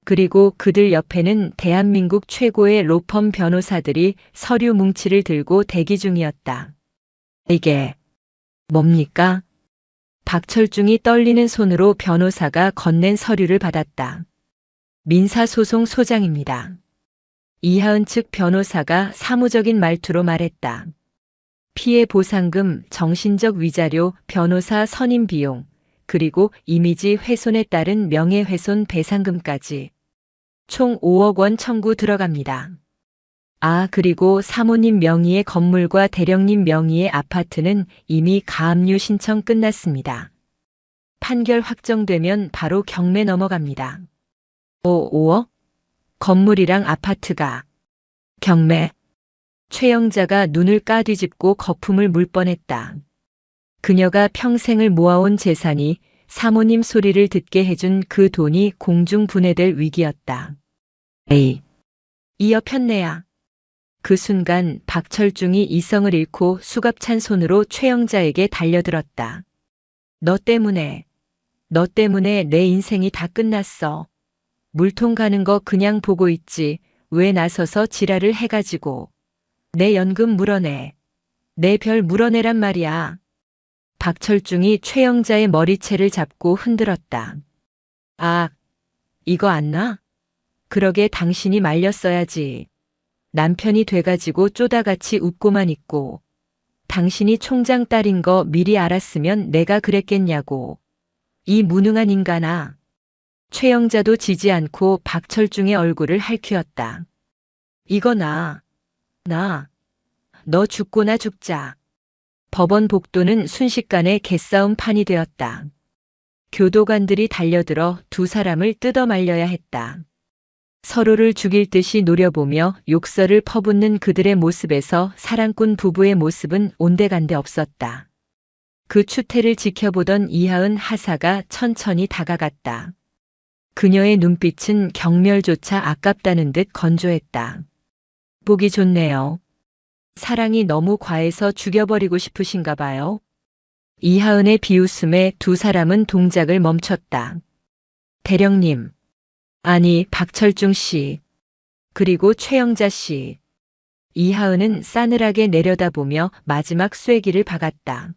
그리고 그들 옆에는 대한민국 최고의 로펌 변호사들이 서류 뭉치를 들고 대기 중이었다. 이게 뭡니까? 박철중이 떨리는 손으로 변호사가 건넨 서류를 받았다. 민사소송 소장입니다. 이하은 측 변호사가 사무적인 말투로 말했다. 피해 보상금, 정신적 위자료, 변호사 선임 비용, 그리고 이미지 훼손에 따른 명예훼손 배상금까지 총 5억 원 청구 들어갑니다. 아, 그리고 사모님 명의의 건물과 대령님 명의의 아파트는 이미 가압류 신청 끝났습니다. 판결 확정되면 바로 경매 넘어갑니다. 5억? 건물이랑 아파트가. 경매. 최영자가 눈을 까뒤집고 거품을 물 뻔했다. 그녀가 평생을 모아온 재산이 사모님 소리를 듣게 해준 그 돈이 공중분해될 위기였다. 에이. 이어 편내야. 그 순간 박철중이 이성을 잃고 수갑찬 손으로 최영자에게 달려들었다. 너 때문에 내 인생이 다 끝났어. 물통 가는 거 그냥 보고 있지. 왜 나서서 지랄을 해가지고. 내 연금 물어내. 내 별 물어내란 말이야. 박철중이 최영자의 머리채를 잡고 흔들었다. 아, 이거 안 나? 그러게 당신이 말렸어야지. 남편이 돼가지고 쪼다같이 웃고만 있고. 당신이 총장 딸인 거 미리 알았으면 내가 그랬겠냐고. 이 무능한 인간아. 최영자도 지지 않고 박철중의 얼굴을 핥히었다. 이거 너 죽고나 죽자. 법원 복도는 순식간에 개싸움판이 되었다. 교도관들이 달려들어 두 사람을 뜯어 말려야 했다. 서로를 죽일 듯이 노려보며 욕설을 퍼붓는 그들의 모습에서 사랑꾼 부부의 모습은 온데간데 없었다. 그 추태를 지켜보던 이하은 하사가 천천히 다가갔다. 그녀의 눈빛은 경멸조차 아깝다는 듯 건조했다. 보기 좋네요. 사랑이 너무 과해서 죽여버리고 싶으신가 봐요. 이하은의 비웃음에 두 사람은 동작을 멈췄다. 대령님. 아니, 박철중 씨. 그리고 최영자 씨. 이하은은 싸늘하게 내려다보며 마지막 쐐기를 박았다.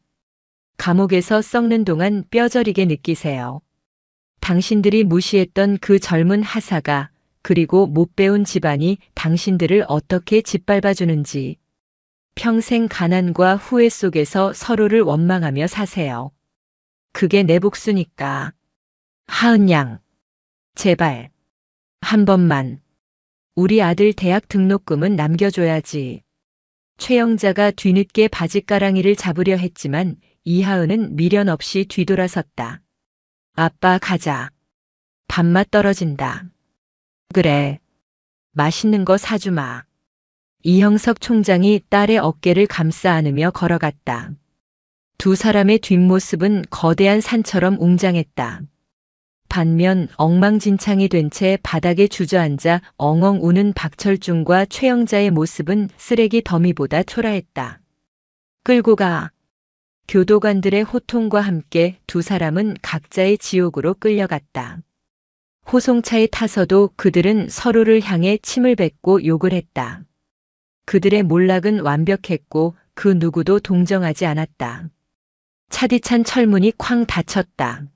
감옥에서 썩는 동안 뼈저리게 느끼세요. 당신들이 무시했던 그 젊은 하사가 그리고 못 배운 집안이 당신들을 어떻게 짓밟아주는지. 평생 가난과 후회 속에서 서로를 원망하며 사세요. 그게 내 복수니까. 하은 양. 제발. 한 번만. 우리 아들 대학 등록금은 남겨줘야지. 최영자가 뒤늦게 바짓가랑이를 잡으려 했지만 이하은은 미련 없이 뒤돌아섰다. 아빠 가자. 밥맛 떨어진다. 그래. 맛있는 거 사주마. 이형석 총장이 딸의 어깨를 감싸 안으며 걸어갔다. 두 사람의 뒷모습은 거대한 산처럼 웅장했다. 반면 엉망진창이 된 채 바닥에 주저앉아 엉엉 우는 박철중과 최영자의 모습은 쓰레기 더미보다 초라했다. 끌고 가. 교도관들의 호통과 함께 두 사람은 각자의 지옥으로 끌려갔다. 호송차에 타서도 그들은 서로를 향해 침을 뱉고 욕을 했다. 그들의 몰락은 완벽했고 그 누구도 동정하지 않았다. 차디찬 철문이 쾅 닫혔다.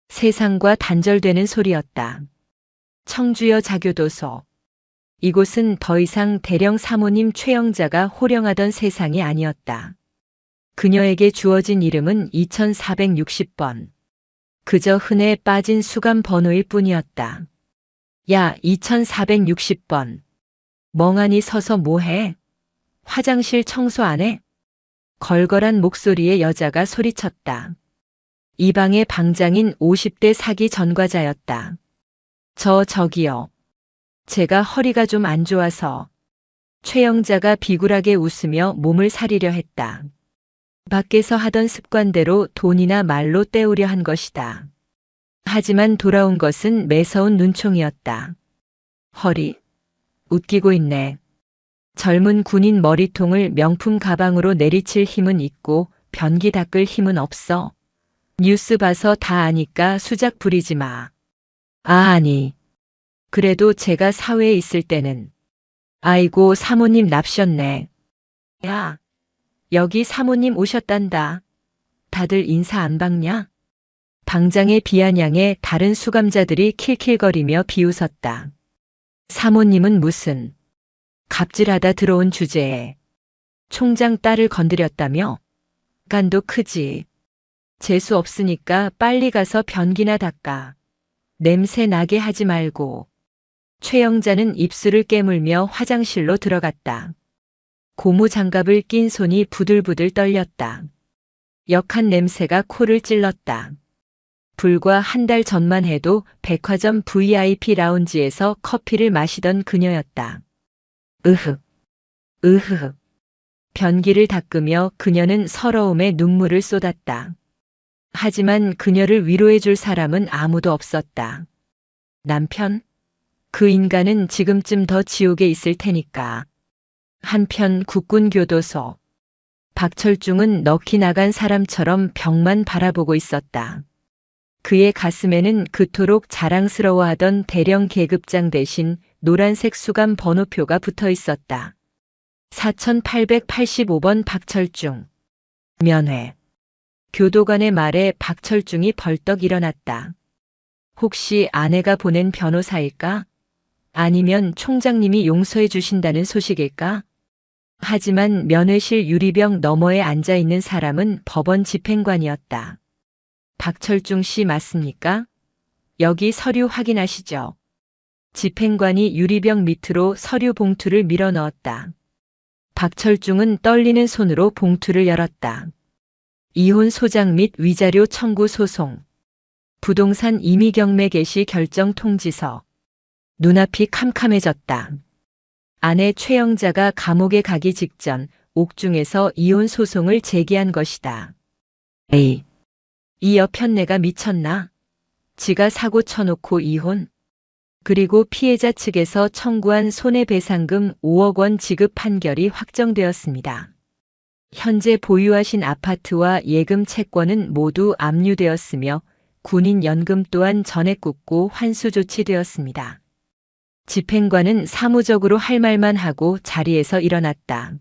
세상과 단절되는 소리였다. 청주여 자교도소. 이곳은 더 이상 대령 사모님 최영자가 호령하던 세상이 아니었다. 그녀에게 주어진 이름은 2460번. 그저 흔해 빠진 수감 번호일 뿐이었다. 야, 2460번. 멍하니 서서 뭐해? 화장실 청소 안 해? 걸걸한 목소리의 여자가 소리쳤다. 이 방의 방장인 50대 사기 전과자였다. 저기요. 제가 허리가 좀 안 좋아서. 최영자가 비굴하게 웃으며 몸을 사리려 했다. 밖에서 하던 습관대로 돈이나 말로 때우려 한 것이다. 하지만 돌아온 것은 매서운 눈총이었다. 허리. 웃기고 있네. 젊은 군인 머리통을 명품 가방으로 내리칠 힘은 있고 변기 닦을 힘은 없어. 뉴스 봐서 다 아니까 수작 부리지 마. 아니. 그래도 제가 사회에 있을 때는. 아이고 사모님 납셨네. 야. 여기 사모님 오셨단다. 다들 인사 안 받냐? 방장의 비아냥에 다른 수감자들이 킬킬거리며 비웃었다. 사모님은 무슨 갑질하다 들어온 주제에 총장 딸을 건드렸다며? 간도 크지. 재수 없으니까 빨리 가서 변기나 닦아. 냄새 나게 하지 말고. 최영자는 입술을 깨물며 화장실로 들어갔다. 고무 장갑을 낀 손이 부들부들 떨렸다. 역한 냄새가 코를 찔렀다. 불과 한 달 전만 해도 백화점 VIP 라운지에서 커피를 마시던 그녀였다. 으흑, 으흐흑. 변기를 닦으며 그녀는 서러움에 눈물을 쏟았다. 하지만 그녀를 위로해 줄 사람은 아무도 없었다. 남편? 그 인간은 지금쯤 더 지옥에 있을 테니까. 한편 국군교도소. 박철중은 넋이 나간 사람처럼 벽만 바라보고 있었다. 그의 가슴에는 그토록 자랑스러워하던 대령 계급장 대신 노란색 수감 번호표가 붙어 있었다. 4885번 박철중. 면회. 교도관의 말에 박철중이 벌떡 일어났다. 혹시 아내가 보낸 변호사일까? 아니면 총장님이 용서해 주신다는 소식일까? 하지만 면회실 유리병 너머에 앉아 있는 사람은 법원 집행관이었다. 박철중 씨 맞습니까? 여기 서류 확인하시죠. 집행관이 유리병 밑으로 서류 봉투를 밀어 넣었다. 박철중은 떨리는 손으로 봉투를 열었다. 이혼 소장 및 위자료 청구 소송. 부동산 임의 경매 개시 결정 통지서. 눈앞이 캄캄해졌다. 아내 최영자가 감옥에 가기 직전 옥중에서 이혼 소송을 제기한 것이다. 에이, 이 여편네가 미쳤나? 지가 사고 쳐놓고 이혼? 그리고 피해자 측에서 청구한 손해배상금 5억 원 지급 판결이 확정되었습니다. 현재 보유하신 아파트와 예금 채권은 모두 압류되었으며 군인 연금 또한 전액 굽고 환수 조치되었습니다. 집행관은 사무적으로 할 말만 하고 자리에서 일어났다.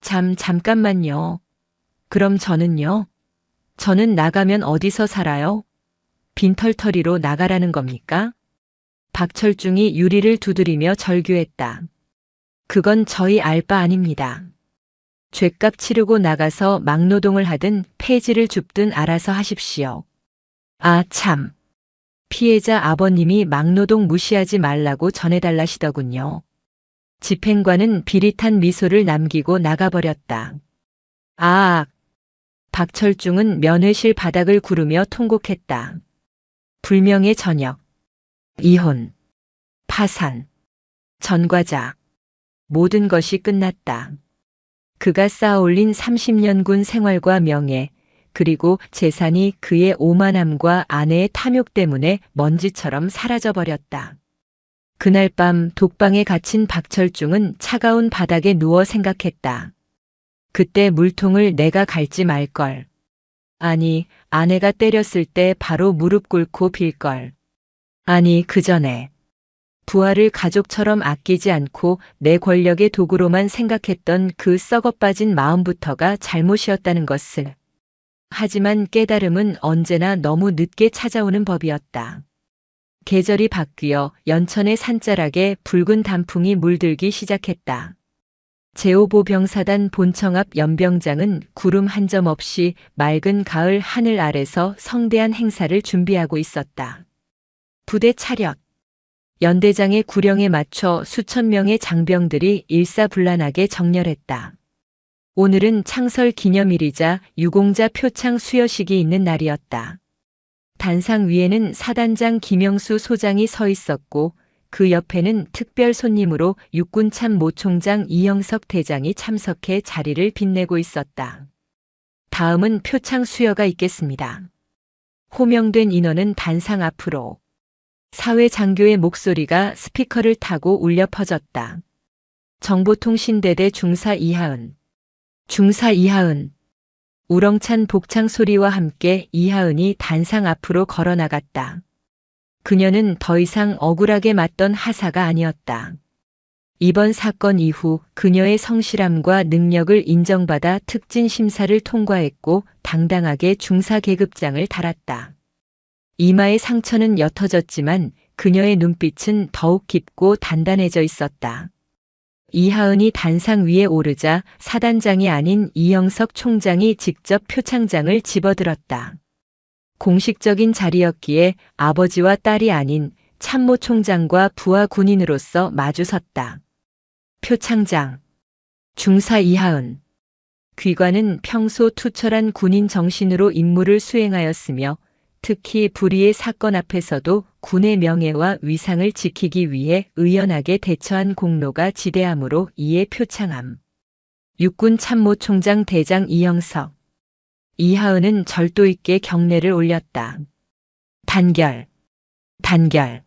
잠깐만요. 그럼 저는요? 저는 나가면 어디서 살아요? 빈털터리로 나가라는 겁니까? 박철중이 유리를 두드리며 절규했다. 그건 저희 알 바 아닙니다. 죗값 치르고 나가서 막노동을 하든 폐지를 줍든 알아서 하십시오. 아 참. 피해자 아버님이 막노동 무시하지 말라고 전해달라시더군요. 집행관은 비릿한 미소를 남기고 나가버렸다. 아, 박철중은 면회실 바닥을 구르며 통곡했다. 불명의 저녁, 이혼, 파산, 전과자, 모든 것이 끝났다. 그가 쌓아올린 30년 군 생활과 명예, 그리고 재산이 그의 오만함과 아내의 탐욕 때문에 먼지처럼 사라져버렸다. 그날 밤 독방에 갇힌 박철중은 차가운 바닥에 누워 생각했다. 그때 물통을 내가 갈지 말걸. 아니, 아내가 때렸을 때 바로 무릎 꿇고 빌걸. 아니, 그 전에. 부하를 가족처럼 아끼지 않고 내 권력의 도구로만 생각했던 그 썩어빠진 마음부터가 잘못이었다는 것을. 하지만 깨달음은 언제나 너무 늦게 찾아오는 법이었다. 계절이 바뀌어 연천의 산자락에 붉은 단풍이 물들기 시작했다. 제5보 병사단 본청 앞 연병장은 구름 한 점 없이 맑은 가을 하늘 아래서 성대한 행사를 준비하고 있었다. 부대 차렷. 연대장의 구령에 맞춰 수천 명의 장병들이 일사불란하게 정렬했다. 오늘은 창설 기념일이자 유공자 표창 수여식이 있는 날이었다. 단상 위에는 사단장 김영수 소장이 서 있었고 그 옆에는 특별 손님으로 육군 참모 총장 이영석 대장이 참석해 자리를 빛내고 있었다. 다음은 표창 수여가 있겠습니다. 호명된 인원은 단상 앞으로. 사회 장교의 목소리가 스피커를 타고 울려 퍼졌다. 정보통신대대 중사 이하은. 중사 이하은. 우렁찬 복창 소리와 함께 이하은이 단상 앞으로 걸어 나갔다. 그녀는 더 이상 억울하게 맞던 하사가 아니었다. 이번 사건 이후 그녀의 성실함과 능력을 인정받아 특진 심사를 통과했고 당당하게 중사 계급장을 달았다. 이마의 상처는 옅어졌지만 그녀의 눈빛은 더욱 깊고 단단해져 있었다. 이하은이 단상 위에 오르자 사단장이 아닌 이영석 총장이 직접 표창장을 집어들었다. 공식적인 자리였기에 아버지와 딸이 아닌 참모 총장과 부하 군인으로서 마주섰다. 표창장. 중사 이하은. 귀관은 평소 투철한 군인 정신으로 임무를 수행하였으며 특히 불의의 사건 앞에서도 군의 명예와 위상을 지키기 위해 의연하게 대처한 공로가 지대하므로 이에 표창함. 육군 참모총장 대장 이영석. 이하은은 절도 있게 경례를 올렸다. 단결. 단결.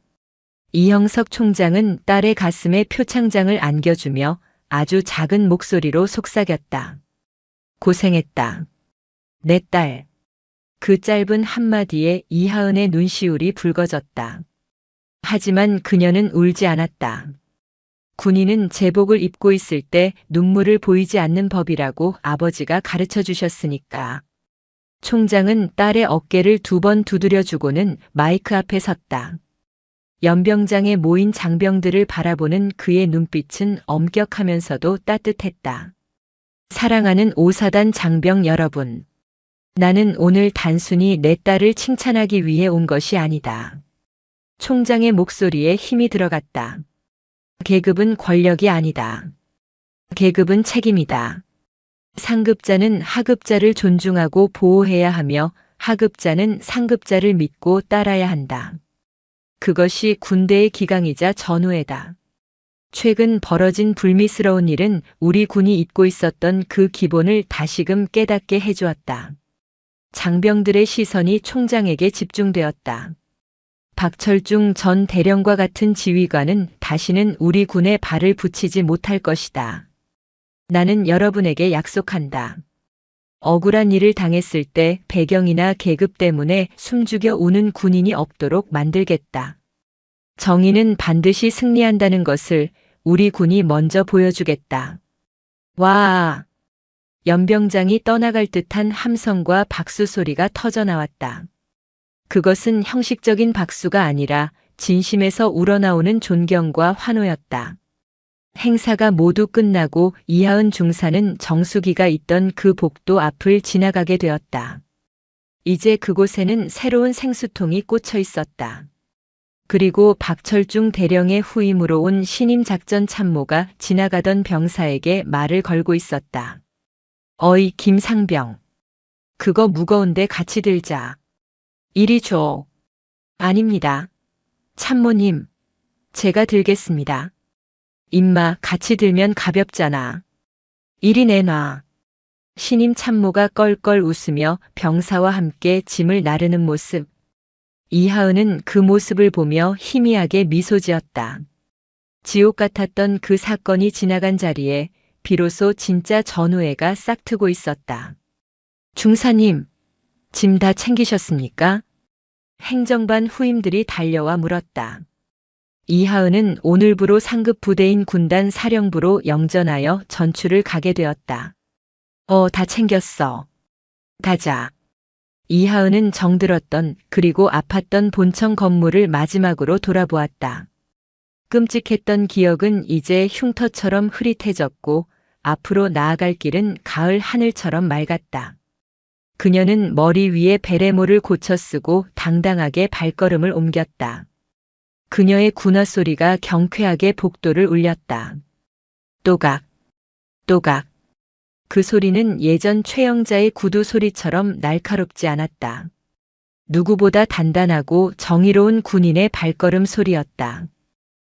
이영석 총장은 딸의 가슴에 표창장을 안겨주며 아주 작은 목소리로 속삭였다. 고생했다. 내 딸. 그 짧은 한마디에 이하은의 눈시울이 붉어졌다. 하지만 그녀는 울지 않았다. 군인은 제복을 입고 있을 때 눈물을 보이지 않는 법이라고 아버지가 가르쳐 주셨으니까. 총장은 딸의 어깨를 2번 두드려주고는 마이크 앞에 섰다. 연병장에 모인 장병들을 바라보는 그의 눈빛은 엄격하면서도 따뜻했다. 사랑하는 5사단 장병 여러분. 나는 오늘 단순히 내 딸을 칭찬하기 위해 온 것이 아니다. 총장의 목소리에 힘이 들어갔다. 계급은 권력이 아니다. 계급은 책임이다. 상급자는 하급자를 존중하고 보호해야 하며 하급자는 상급자를 믿고 따라야 한다. 그것이 군대의 기강이자 전우애다. 최근 벌어진 불미스러운 일은 우리 군이 잊고 있었던 그 기본을 다시금 깨닫게 해주었다. 장병들의 시선이 총장에게 집중되었다. 박철중 전 대령과 같은 지휘관은 다시는 우리 군에 발을 붙이지 못할 것이다. 나는 여러분에게 약속한다. 억울한 일을 당했을 때 배경이나 계급 때문에 숨죽여 우는 군인이 없도록 만들겠다. 정의는 반드시 승리한다는 것을 우리 군이 먼저 보여주겠다. 와! 연병장이 떠나갈 듯한 함성과 박수 소리가 터져나왔다. 그것은 형식적인 박수가 아니라 진심에서 우러나오는 존경과 환호였다. 행사가 모두 끝나고 이하은 중사는 정수기가 있던 그 복도 앞을 지나가게 되었다. 이제 그곳에는 새로운 생수통이 꽂혀 있었다. 그리고 박철중 대령의 후임으로 온 신임 작전 참모가 지나가던 병사에게 말을 걸고 있었다. 어이 김상병. 그거 무거운데 같이 들자. 이리 줘. 아닙니다. 참모님. 제가 들겠습니다. 임마 같이 들면 가볍잖아. 이리 내놔. 신임 참모가 껄껄 웃으며 병사와 함께 짐을 나르는 모습. 이하은은 그 모습을 보며 희미하게 미소 지었다. 지옥 같았던 그 사건이 지나간 자리에 비로소 진짜 전우애가 싹트고 있었다. 중사님, 짐 다 챙기셨습니까? 행정반 후임들이 달려와 물었다. 이하은은 오늘부로 상급 부대인 군단 사령부로 영전하여 전출을 가게 되었다. 다 챙겼어. 가자. 이하은은 정들었던 그리고 아팠던 본청 건물을 마지막으로 돌아보았다. 끔찍했던 기억은 이제 흉터처럼 흐릿해졌고 앞으로 나아갈 길은 가을 하늘처럼 맑았다. 그녀는 머리 위에 베레모를 고쳐 쓰고 당당하게 발걸음을 옮겼다. 그녀의 군화 소리가 경쾌하게 복도를 울렸다. 또각, 또각. 그 소리는 예전 최영자의 구두 소리처럼 날카롭지 않았다. 누구보다 단단하고 정의로운 군인의 발걸음 소리였다.